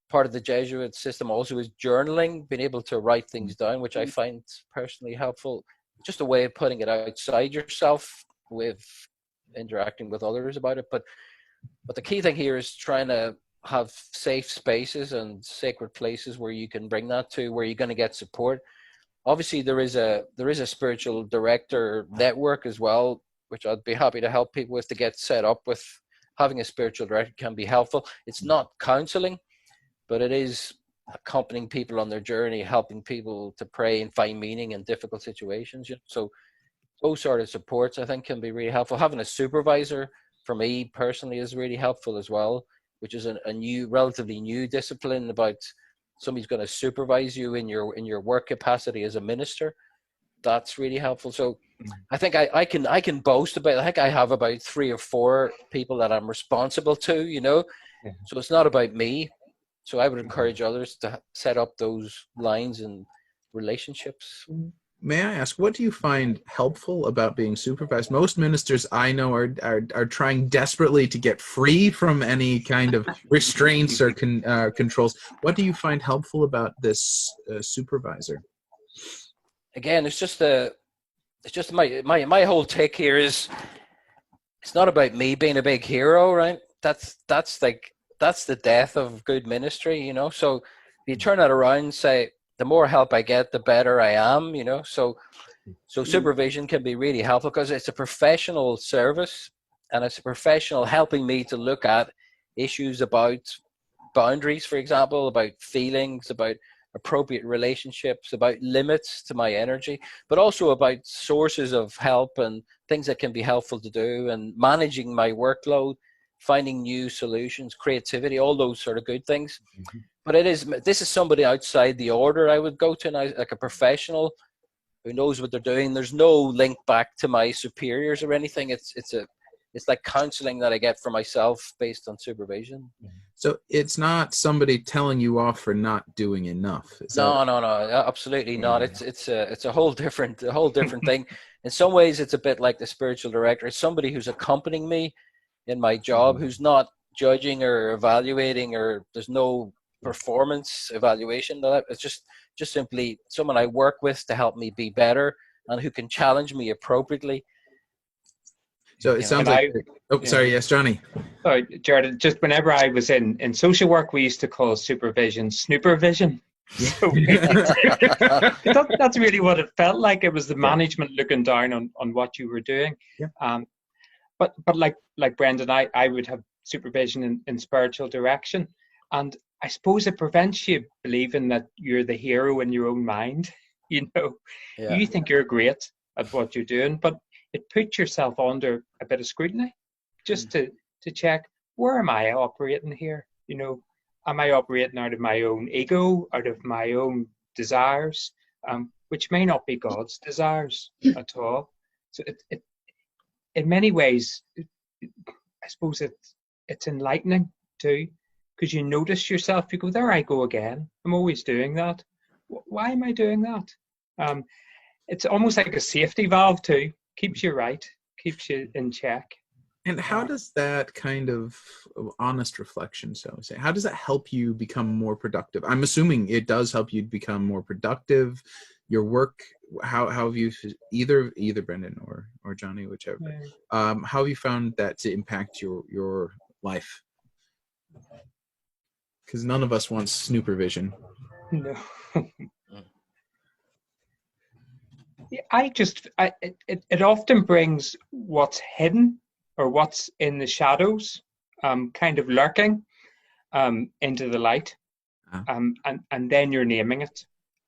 Part of the Jesuit system also is journaling, being able to write things down, which I find personally helpful. Just a way of putting it outside yourself with interacting with others about it. But the key thing here is trying to have safe spaces and sacred places where you can bring that to, where you're going to get support. Obviously, there is a spiritual director network as well, which I'd be happy to help people with, to get set up with. Having a spiritual director can be helpful. It's not counseling, but it is accompanying people on their journey, helping people to pray and find meaning in difficult situations. You know? So those sort of supports, I think, can be really helpful. Having a supervisor, for me personally, is really helpful as well, which is a relatively new discipline about somebody's going to supervise you in your work capacity as a minister. That's really helpful. So I think I can boast about, I think I have about 3 or 4 people that I'm responsible to, you know. Yeah. So it's not about me. So I would encourage others to set up those lines and relationships. May I ask, what do you find helpful about being supervised? Most ministers I know are trying desperately to get free from any kind of restraints or controls. What do you find helpful about this supervisor? Again, it's just my whole take here is, it's not about me being a big hero, right? That's the death of good ministry, you know. So if you turn that around and say, the more help I get, the better I am, you know. So supervision can be really helpful because it's a professional service, and it's a professional helping me to look at issues about boundaries, for example, about feelings, about appropriate relationships, about limits to my energy, but also about sources of help and things that can be helpful to do, and managing my workload, finding new solutions, creativity, all those sort of good things. Mm-hmm. But this is somebody outside the order I would go to now, like a professional who knows what they're doing. There's no link back to my superiors or anything. It's like counseling that I get for myself based on supervision. So it's not somebody telling you off for not doing enough. No, absolutely not. It's a whole different thing. In some ways, it's a bit like the spiritual director. It's somebody who's accompanying me in my job, who's not judging or evaluating, or there's no performance evaluation. It's just simply someone I work with to help me be better and who can challenge me appropriately. So it sounds like. Sorry. Yes, Johnny. Sorry, Jared. Just whenever I was in social work, we used to call supervision snoopervision. So that's really what it felt like. It was the management looking down on what you were doing. Yeah. But like Brendan, I would have supervision in spiritual direction, and I suppose it prevents you believing that you're the hero in your own mind. You think you're great at what you're doing, but it puts yourself under a bit of scrutiny just to check, where am I operating here? Am I operating out of my own ego, out of my own desires, which may not be God's desires at all. So it in many ways, I suppose it's enlightening too, because you notice yourself, you go, there I go again. I'm always doing that. Why am I doing that? It's almost like a safety valve too. Keeps you right, keeps you in check. And how does that kind of honest reflection, so to say, how does that help you become more productive? I'm assuming it does help you become more productive. Your work, how have you, either Brendan or Johnny, whichever, how have you found that to impact your life? Because none of us wants snoopervision. No. It often brings what's hidden or what's in the shadows, kind of lurking, into the light, and then you're naming it.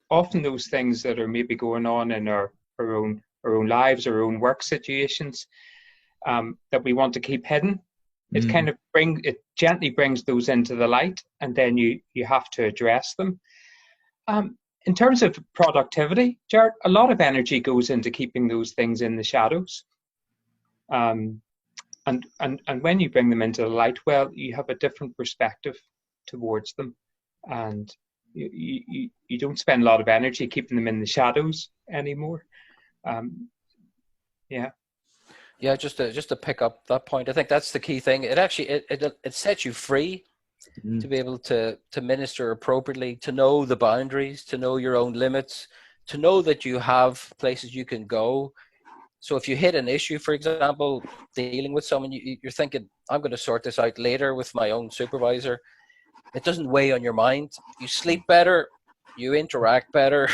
Often those things that are maybe going on in our own lives, our own work situations, that we want to keep hidden, it gently brings those into the light, and then you have to address them. In terms of productivity, Jared, a lot of energy goes into keeping those things in the shadows. And when you bring them into the light, well, you have a different perspective towards them. And you don't spend a lot of energy keeping them in the shadows anymore. Yeah, just to pick up that point, I think that's the key thing. It actually it sets you free to be able to minister appropriately, to know the boundaries, to know your own limits, to know that you have places you can go. So if you hit an issue, for example, dealing with someone, you're thinking, I'm going to sort this out later with my own supervisor. It doesn't weigh on your mind. You sleep better, you interact better,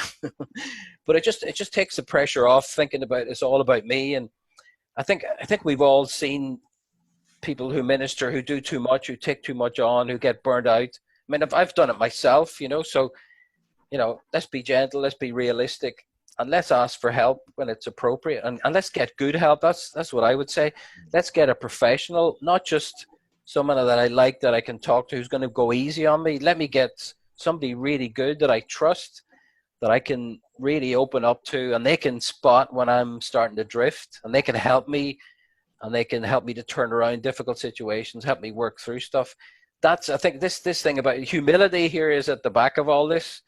but it just takes the pressure off thinking about it's all about me. And I think we've all seen people who minister, who do too much, who take too much on, who get burned out. I mean, I've done it myself, so, let's be gentle, let's be realistic, and let's ask for help when it's appropriate, and let's get good help. That's what I would say. Let's get a professional, not just someone that I like, that I can talk to, who's going to go easy on me. Let me get somebody really good that I trust, that I can really open up to, and they can spot when I'm starting to drift, and they can help me, and they can help me to turn around difficult situations, help me work through stuff. I think this thing about humility here is at the back of all this.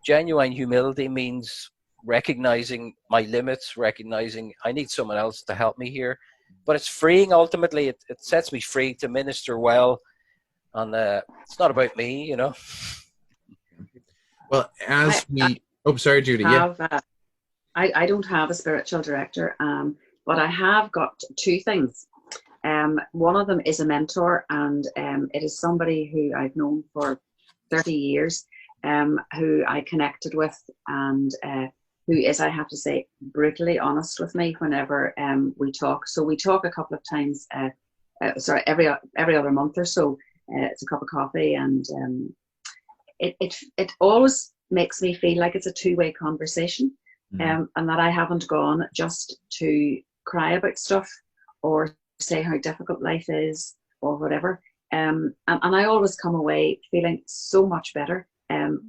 Genuine humility means recognizing my limits, recognizing I need someone else to help me here. But it's freeing ultimately. It sets me free to minister well, and it's not about me, Well, sorry, Judi. I don't have a spiritual director, but I have got two things. One of them is a mentor, and it is somebody who I've known for 30 years, who I connected with, and who is, I have to say, brutally honest with me whenever we talk. So we talk a couple of times, every other month or so. It's a cup of coffee, and it always makes me feel like it's a two-way conversation, and that I haven't gone just to cry about stuff or say how difficult life is or whatever. and I always come away feeling so much better.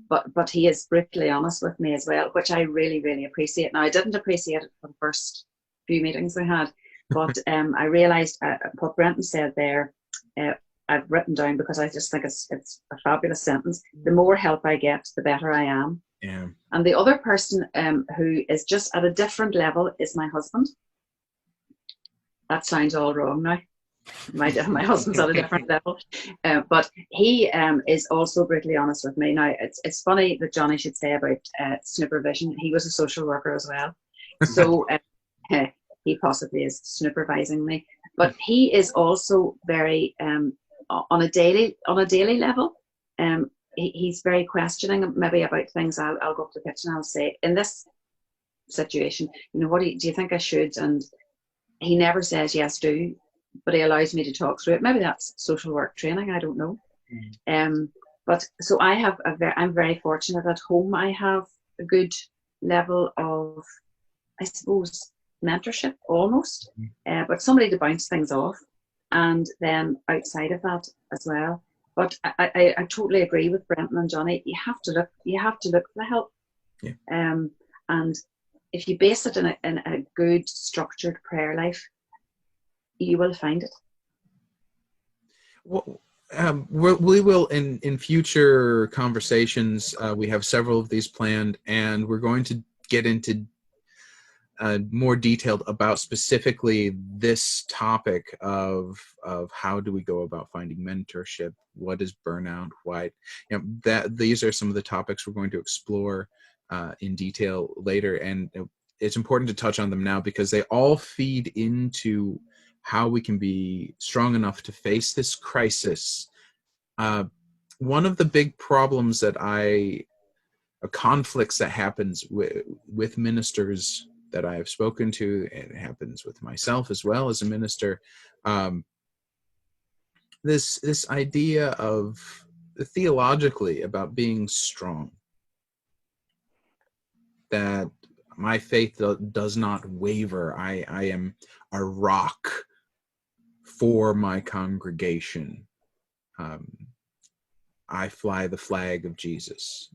But he is brutally honest with me as well, which I really, really appreciate. Now, I didn't appreciate it for the first few meetings we had, but I realised what Brendan said there, I've written down because I just think it's a fabulous sentence. The more help I get, the better I am. Yeah. And the other person who is just at a different level is my husband. That sounds all wrong now. My husband's at a different level, but he is also brutally honest with me. Now, it's funny that Jonny should say about supervision. He was a social worker as well, so he possibly is supervising me. But he is also very on a daily level. He's very questioning maybe about things. I'll go up to the kitchen and I'll say, in this situation, what do you think I should? And he never says yes, do. But he allows me to talk through it. Maybe that's social work training. I don't know. But so I'm very fortunate at home. I have a good level of, I suppose, mentorship almost, but somebody to bounce things off, and then outside of that as well. But I totally agree with Brendan and Jonny. You have to look for the help. Yeah. And if you base it in a good structured prayer life, you will find it. Well, we will in future conversations. We have several of these planned, and we're going to get into more detailed about specifically this topic of how do we go about finding mentorship, what is burnout, why, that these are some of the topics we're going to explore in detail later, and it's important to touch on them now because they all feed into how we can be strong enough to face this crisis. One of the big problems conflicts that happens with ministers that I have spoken to, and it happens with myself as well as a minister, this idea of theologically about being strong, that my faith does not waver. I am a rock for my congregation. I fly the flag of Jesus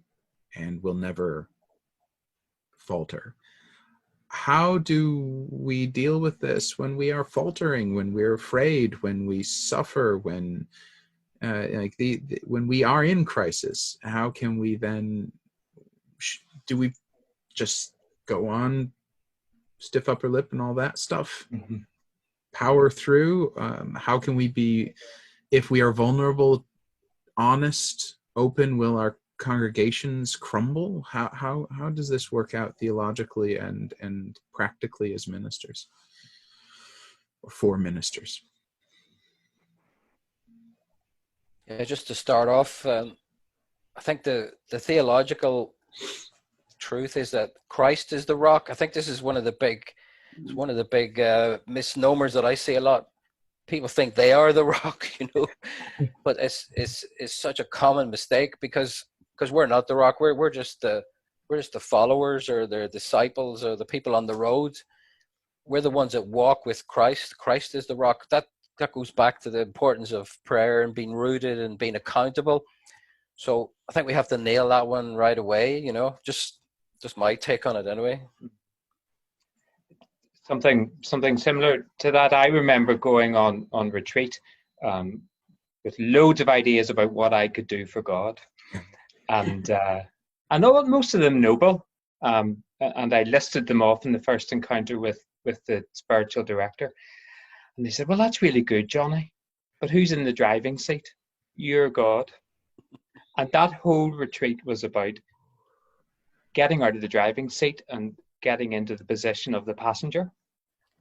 and will never falter. How do we deal with this when we are faltering, when we're afraid, when we suffer, when when we are in crisis? How can we then, do we just go on stiff upper lip and all that stuff? Mm-hmm. Power through? How can we be, if we are vulnerable, honest, open, will our congregations crumble? How does this work out theologically and practically as ministers or for ministers? Yeah, just to start off, I think the theological truth is that Christ is the rock. I think this is one of the big misnomers that I see a lot. People think they are the rock, but it's such a common mistake because we're not the rock. We're just the followers or the disciples or the people on the road. We're the ones that walk with Christ. Christ is the rock. That goes back to the importance of prayer and being rooted and being accountable. So I think we have to nail that one right away. Just my take on it anyway. Something similar to that. I remember going on retreat with loads of ideas about what I could do for God, and I know most of them noble, and I listed them off in the first encounter with the spiritual director, and they said, "Well, that's really good, Jonny, but who's in the driving seat? You're God." And that whole retreat was about getting out of the driving seat and getting into the position of the passenger.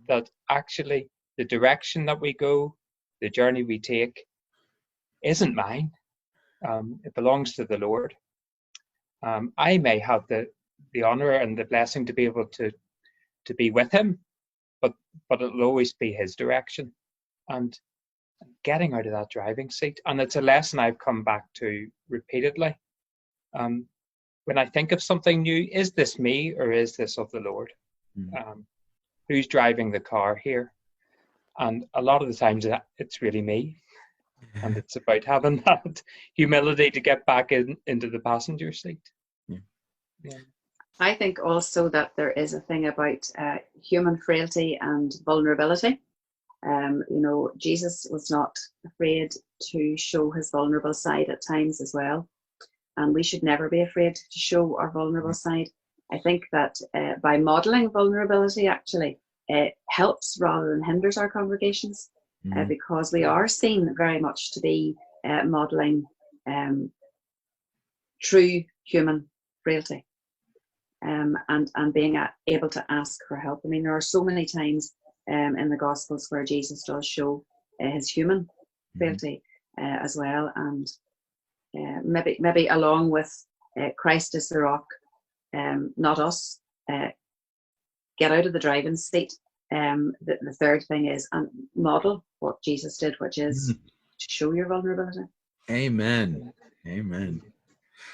That actually the direction that we go, the journey we take, isn't mine. It belongs to the Lord. I may have the honor and the blessing to be able to be with him, but it'll always be his direction. And getting out of that driving seat, and it's a lesson I've come back to repeatedly. When I think of something new, is this me or is this of the Lord? Who's driving the car here? And a lot of the times it's really me. And it's about having that humility to get back into the passenger seat. Yeah. Yeah. I think also that there is a thing about human frailty and vulnerability. Jesus was not afraid to show his vulnerable side at times as well. And we should never be afraid to show our vulnerable side. I think that by modeling vulnerability, actually, it helps rather than hinders our congregations, because we are seen very much to be modeling true human frailty, and being able to ask for help. I mean, there are so many times in the Gospels where Jesus does show his human frailty as well, and maybe along with Christ is the rock, not us. Get out of the driving seat. The third thing is model what Jesus did, which is to show your vulnerability. Amen. Amen.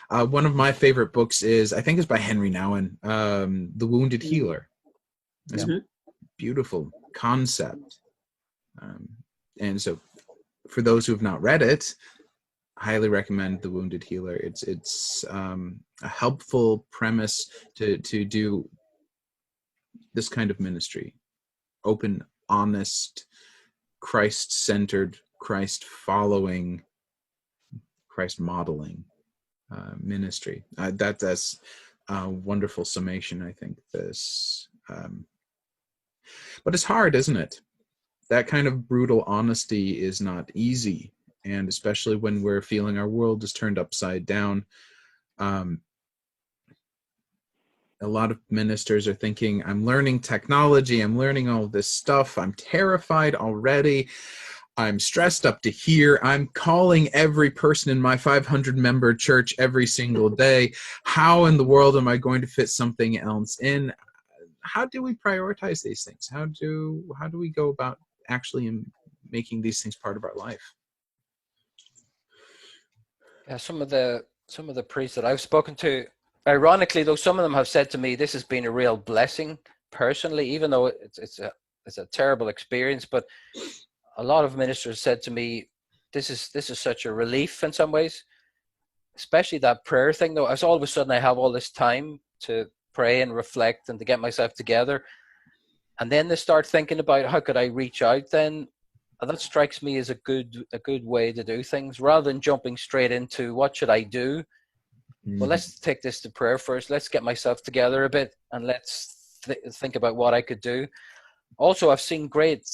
One of my favorite books is by Henry Nouwen, The Wounded Healer. It's a beautiful concept. And so for those who have not read it, highly recommend The Wounded Healer. It's a helpful premise to do this kind of ministry. Open, honest, Christ-centered, Christ-following, Christ-modeling ministry. That's a wonderful summation, I think. This, but it's hard, isn't it? That kind of brutal honesty is not easy, and especially when we're feeling our world is turned upside down. A lot of ministers are thinking, I'm learning technology, I'm learning all this stuff, I'm terrified already, I'm stressed up to here, I'm calling every person in my 500-member church every single day. How in the world am I going to fit something else in? How do we prioritize these things? How do we go about actually making these things part of our life? Yeah, some of the priests that I've spoken to, ironically though, some of them have said to me, this has been a real blessing personally, even though it's a terrible experience. But a lot of ministers said to me, this is such a relief in some ways, especially that prayer thing though. As all of a sudden I have all this time to pray and reflect and to get myself together, and then they start thinking about how could I reach out then. And that strikes me as a good way to do things, rather than jumping straight into what should I do. Well, let's take this to prayer first. Let's get myself together a bit, and let's think about what I could do. Also, I've seen great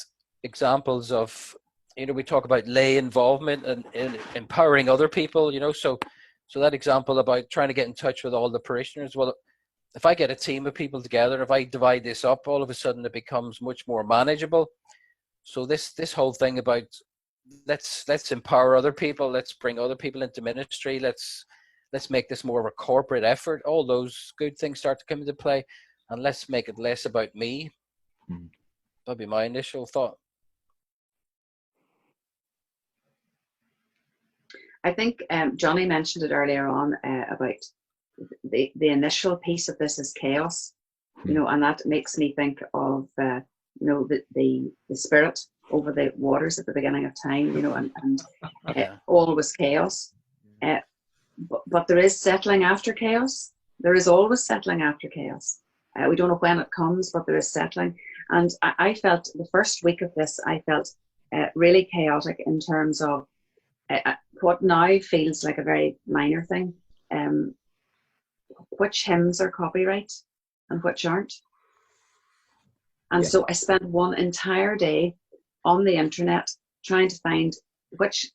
examples of, we talk about lay involvement and in empowering other people, so that example about trying to get in touch with all the parishioners. Well, if I get a team of people together, if I divide this up, all of a sudden it becomes much more manageable. So this whole thing about let's empower other people, let's bring other people into ministry, let's make this more of a corporate effort. All those good things start to come into play, and let's make it less about me. That'd be my initial thought. I think Jonny mentioned it earlier on about the initial piece of this is chaos, and that makes me think of the Spirit over the waters at the beginning of time, and all was chaos. But there is settling after chaos. There is always settling after chaos. We don't know when it comes, but there is settling. And I felt the first week of this, I felt really chaotic in terms of what now feels like a very minor thing. Which hymns are copyright and which aren't. And so I spent one entire day on the internet trying to find which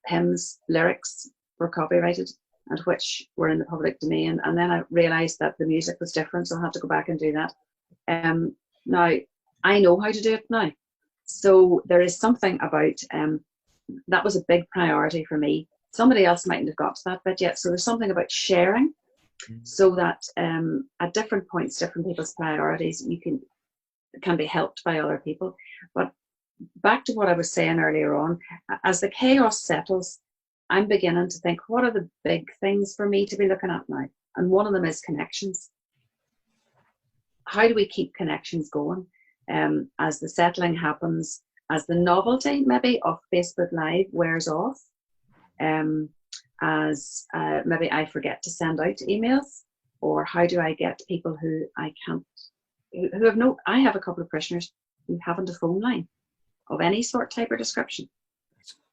hymns, lyrics were copyrighted and which were in the public domain. And then I realized that the music was different, so I had to go back and do that. Now, I know how to do it now. So there is something about, that was a big priority for me. Somebody else mightn't have got to that bit yet. So there's something about sharing, so that at different points, different people's priorities, can be helped by other people. But back to what I was saying earlier on, as the chaos settles, I'm beginning to think, what are the big things for me to be looking at now? And one of them is connections. How do we keep connections going? As the settling happens, as the novelty maybe of Facebook Live wears off, as maybe I forget to send out emails, or how do I get people who I can't, who have no, I have a couple of parishioners who haven't a phone line of any sort, type, or description.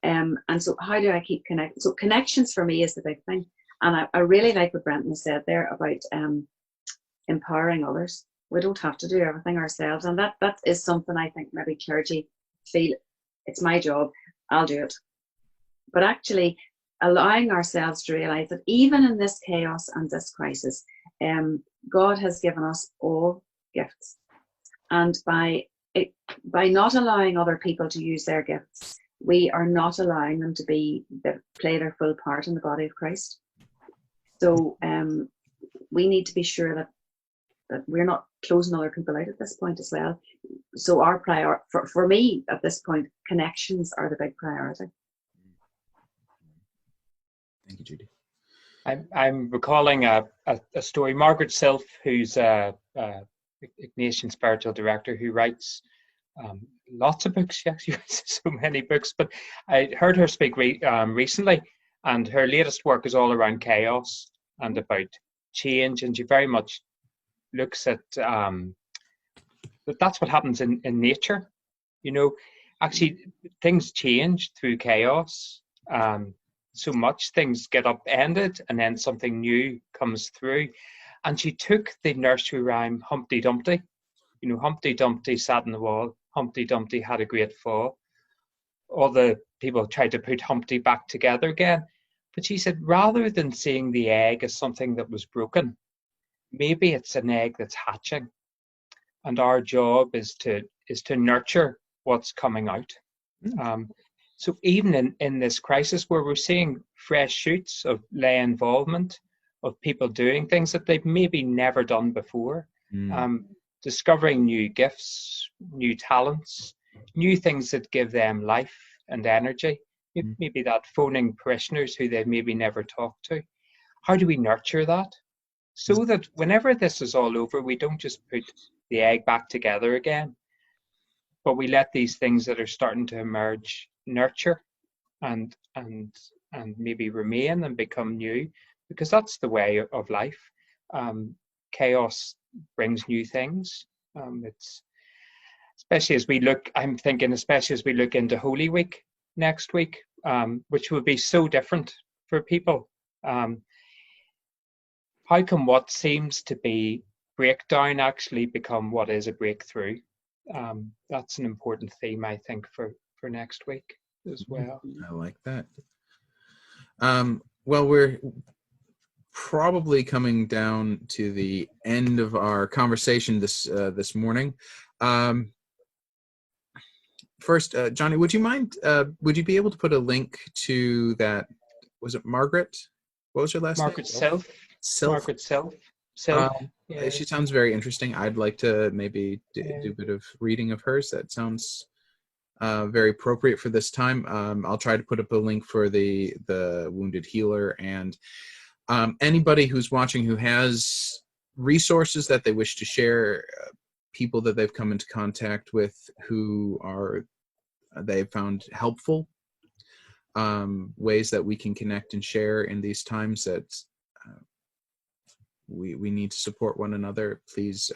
And so how do I keep connected? So connections for me is the big thing. And I really like what Brendan said there about empowering others. We don't have to do everything ourselves. And that is something I think maybe clergy feel, it's my job, I'll do it. But actually allowing ourselves to realise that even in this chaos and this crisis, God has given us all gifts. And by not allowing other people to use their gifts, we are not allowing them to play their full part in the body of Christ. So we need to be sure that we're not closing other people out at this point as well. So our for me at this point, connections are the big priority. Thank you, Judi. I'm recalling a story. Margaret Self, who's a Ignatian spiritual director who writes lots of books. She actually writes so many books. But I heard her speak recently, and her latest work is all around chaos and about change. And she very much looks at that's what happens in nature. You know, actually things change through chaos. So much things get upended and then something new comes through. And she took the nursery rhyme Humpty Dumpty. You know, Humpty Dumpty sat on the wall. Humpty Dumpty had a great fall. All the people tried to put Humpty back together again. But she said, rather than seeing the egg as something that was broken, maybe it's an egg that's hatching. And our job is to nurture what's coming out. So even in this crisis where we're seeing fresh shoots of lay involvement, of people doing things that they've maybe never done before, discovering new gifts, new talents, new things that give them life and energy, maybe that phoning parishioners who they've maybe never talked to. How do we nurture that? So that whenever this is all over, we don't just put the egg back together again, but we let these things that are starting to emerge nurture and maybe remain and become new, because that's the way of life. Chaos brings new things. It's especially as we look, I'm thinking, especially as we look into Holy Week next week, which will be so different for people. How can what seems to be breakdown actually become what is a breakthrough? That's an important theme, I think, for next week as well. I like that. Well, we're probably coming down to the end of our conversation this morning. First, Jonny, would you mind? Would you be able to put a link to that? Was it Margaret? What was your last name? Margaret Self. Margaret Self. Yeah. She sounds very interesting. I'd like to maybe do a bit of reading of hers. That sounds very appropriate for this time. I'll try to put up a link for the Wounded Healer, and anybody who's watching who has resources that they wish to share, people that they've come into contact with who they've found helpful, ways that we can connect and share in these times that we need to support one another. Please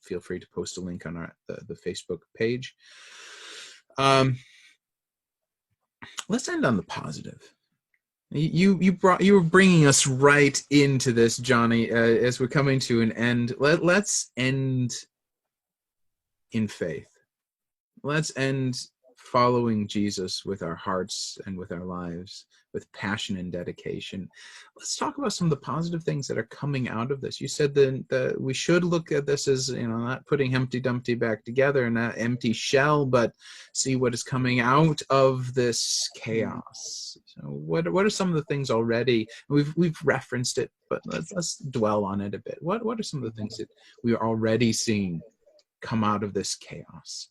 feel free to post a link on the Facebook page. Let's end on the positive. You were bringing us right into this, Jonny, as we're coming to an end. Let's end in faith. Let's end following Jesus with our hearts and with our lives, with passion and dedication. Let's talk about some of the positive things that are coming out of this. You said that we should look at this as, not putting Humpty Dumpty back together in that empty shell, but see what is coming out of this chaos. So what are some of the things already? We've referenced it, but let's dwell on it a bit. What are some of the things that we are already seeing come out of this chaos?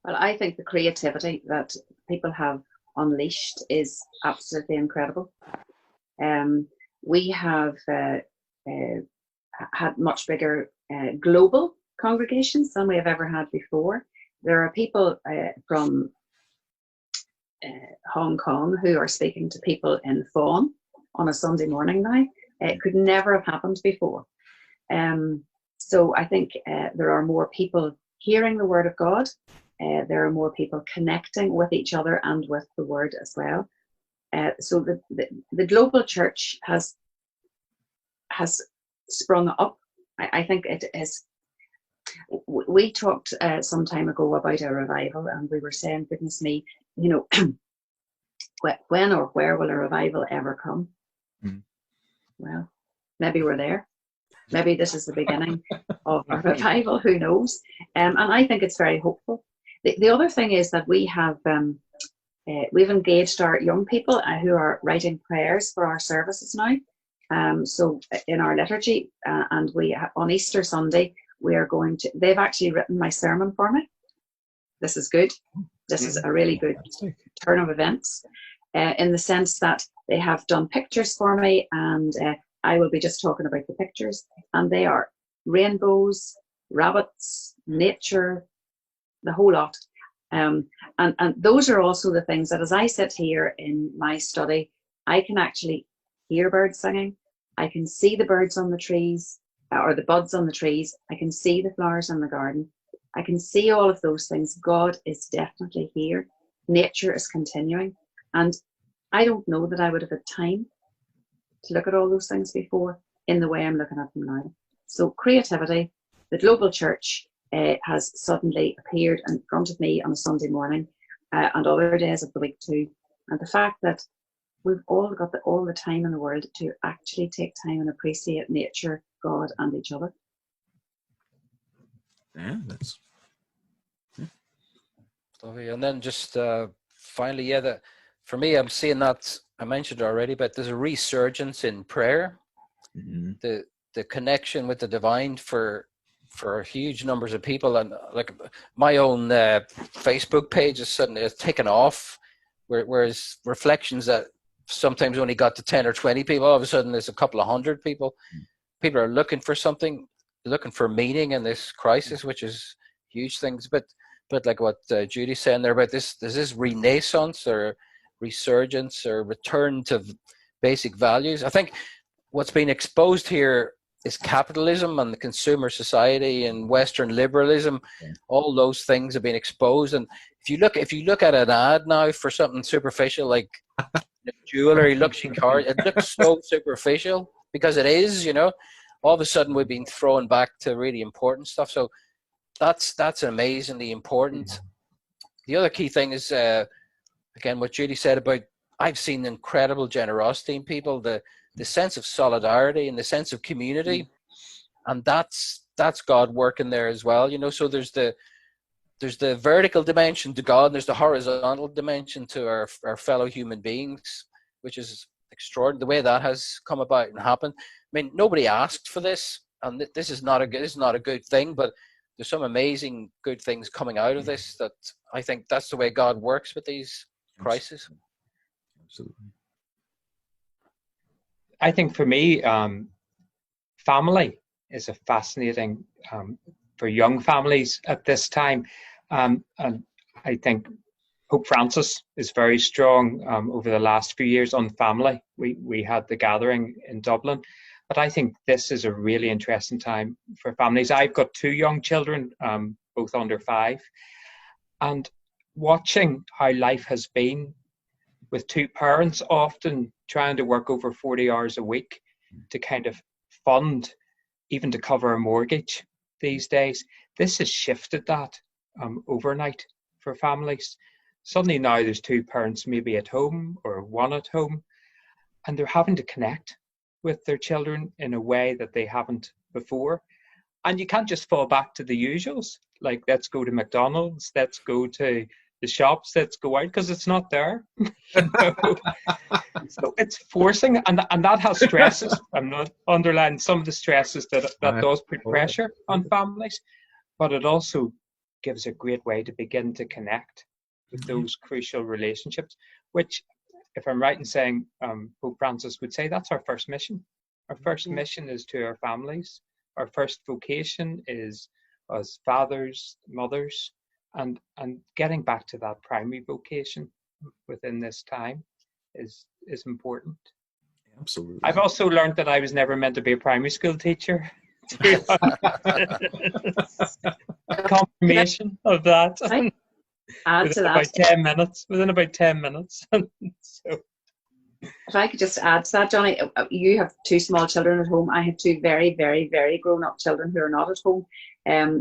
Well, I think the creativity that people have unleashed is absolutely incredible. We have had much bigger global congregations than we have ever had before. There are people from Hong Kong who are speaking to people in Faughan on a Sunday morning now. It could never have happened before. So I think there are more people hearing the word of God. There are more people connecting with each other and with the word as well. So the global church has sprung up. I think it is. We talked some time ago about a revival, and we were saying, goodness me, you know, when or where will a revival ever come? Mm. Well, maybe we're there. Maybe this is the beginning of a revival. Who knows? And I think it's very hopeful. The other thing is that we have we've engaged our young people who are writing prayers for our services now. So in our liturgy, and we on Easter Sunday, we are going to. They've actually written my sermon for me. This is good. This is a really good turn of events, in the sense that they have done pictures for me, and I will be just talking about the pictures, and they are rainbows, rabbits, nature, the whole lot. And those are also the things that, as I sit here in my study, I can actually hear birds singing. I can see the birds on the trees, or the buds on the trees. I can see the flowers in the garden. I can see all of those things. God is definitely here. Nature is continuing. And I don't know that I would have had time to look at all those things before in the way I'm looking at them now. So creativity, the global church has suddenly appeared in front of me on a Sunday morning, and other days of the week too. And the fact that we've all got all the time in the world to actually take time and appreciate nature, God, and each other. Yeah, that's... Lovely. And then just finally, for me, I'm seeing that, I mentioned already, but there's a resurgence in prayer. Mm-hmm. The connection with the divine for huge numbers of people, and like my own Facebook page is suddenly taken off, whereas reflections that sometimes only got to 10 or 20 people, all of a sudden there's a couple of hundred people. People are looking for something, looking for meaning in this crisis, which is huge things. But like what Judy's saying there about there's this renaissance or resurgence or return to basic values. I think what's been exposed here is capitalism and the consumer society and Western liberalism. Yeah. All those things have been exposed. And if you look at an ad now for something superficial like jewelry, luxury cars, it looks so superficial because it is, you know. All of a sudden we've been thrown back to really important stuff. So that's amazingly important. The other key thing is, again, what Judy said about, I've seen incredible generosity in people, the sense of solidarity and the sense of community, and that's God working there as well, you know. So there's the vertical dimension to God, and there's the horizontal dimension to our fellow human beings, which is extraordinary. The way that has come about and happened. I mean, nobody asked for this, and this is not a good thing, but there's some amazing good things coming out of this. That I think that's the way God works with these crises. Absolutely. I think for me, family is a fascinating for young families at this time, and I think Pope Francis is very strong over the last few years on family. We had the gathering in Dublin, but I think this is a really interesting time for families. I've got 2 young children, both under 5, and watching how life has been with 2 parents, often trying to work over 40 hours a week to kind of fund, even to cover a mortgage these days. This has shifted that overnight for families. Suddenly now there's 2 parents maybe at home or 1 at home, and they're having to connect with their children in a way that they haven't before. And you can't just fall back to the usuals, like let's go to McDonald's, let's go to the shops, let's go out, because it's not there. You know? So it's forcing, and that has stresses. I'm not underlining some of the stresses that does put pressure on families, but it also gives a great way to begin to connect with those crucial relationships, which, if I'm right in saying, Pope Francis would say that's our first mission. Our first mission is to our families. Our first vocation is as fathers, mothers, and getting back to that primary vocation within this time is important. Absolutely. I've also learned that I was never meant to be a primary school teacher. Confirmation of that. Add to that. Within about 10 minutes. So. If I could just add to that, Jonny, you have 2 small children at home. I have 2 very, very, very grown-up children who are not at home,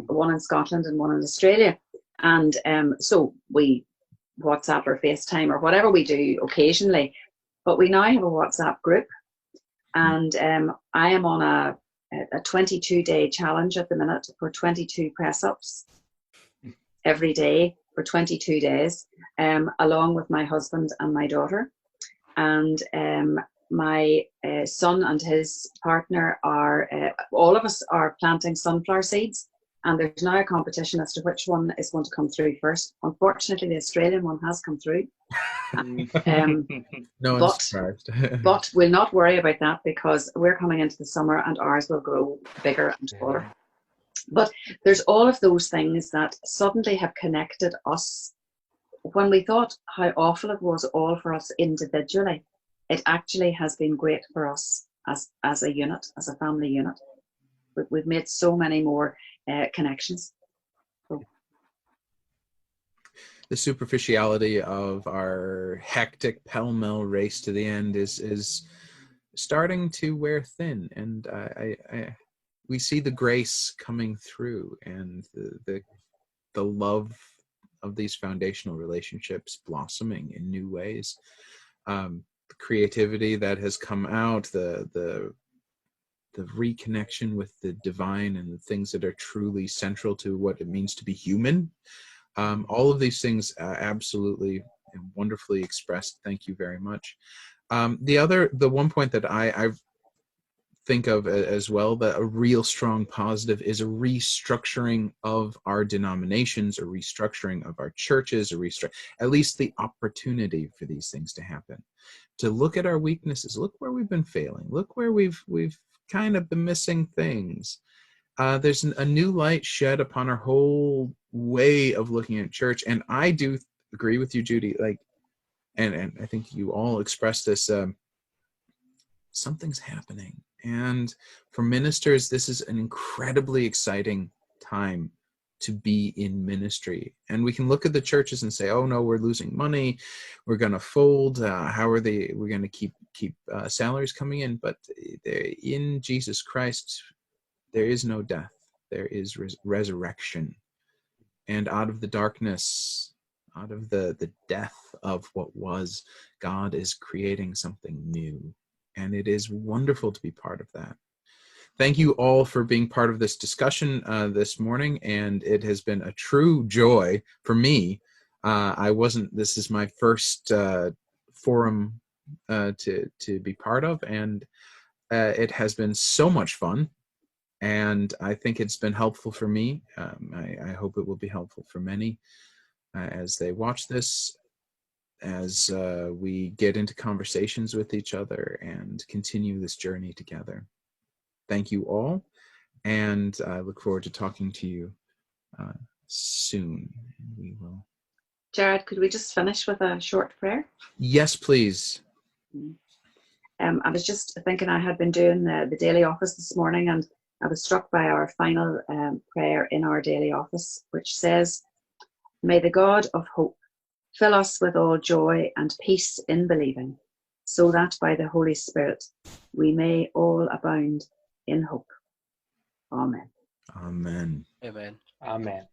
one in Scotland and one in Australia. And so we WhatsApp or FaceTime or whatever we do occasionally. But we now have a WhatsApp group, and I am on a 22-day challenge at the minute for 22 press-ups every day for 22 days, along with my husband and my daughter. And my son and his partner are, all of us are planting sunflower seeds, and there's now a competition as to which one is going to come through first. Unfortunately, the Australian one has come through. No one's surprised. But we'll not worry about that, because we're coming into the summer and ours will grow bigger and taller. But there's all of those things that suddenly have connected us. When we thought how awful it was all for us individually, it actually has been great for us as a unit, as a family unit. We've made so many more connections. So. The superficiality of our hectic pell-mell race to the end is starting to wear thin, and we see the grace coming through, and the love of these foundational relationships blossoming in new ways. The creativity that has come out, the reconnection with the divine and the things that are truly central to what it means to be human. All of these things absolutely and wonderfully expressed. Thank you very much. The one point that I think of as well, that a real strong positive is a restructuring of our denominations, a restructuring of our churches, at least the opportunity for these things to happen. To look at our weaknesses, look where we've been failing, look where we've kind of been missing things. There's a new light shed upon our whole way of looking at church, and I do agree with you, Judi. Like, and I think you all expressed this. Something's happening. And for ministers, this is an incredibly exciting time to be in ministry. And we can look at the churches and say, oh no, we're losing money, we're going to fold, we're going to keep salaries coming in. But in Jesus Christ, there is no death, there is resurrection. And out of the darkness, out of the death of what was, God is creating something new. And it is wonderful to be part of that. Thank you all for being part of this discussion this morning, and it has been a true joy for me. This is my first forum to be part of, and it has been so much fun, and I think it's been helpful for me. I hope it will be helpful for many as they watch this, as we get into conversations with each other and continue this journey together. Thank you all, and I look forward to talking to you soon. We will. Jared, could we just finish with a short prayer? Yes, please. I was just thinking, I had been doing the daily office this morning, and I was struck by our final prayer in our daily office, which says, "May the God of hope fill us with all joy and peace in believing, so that by the Holy Spirit we may all abound in hope." Amen. Amen. Amen. Amen.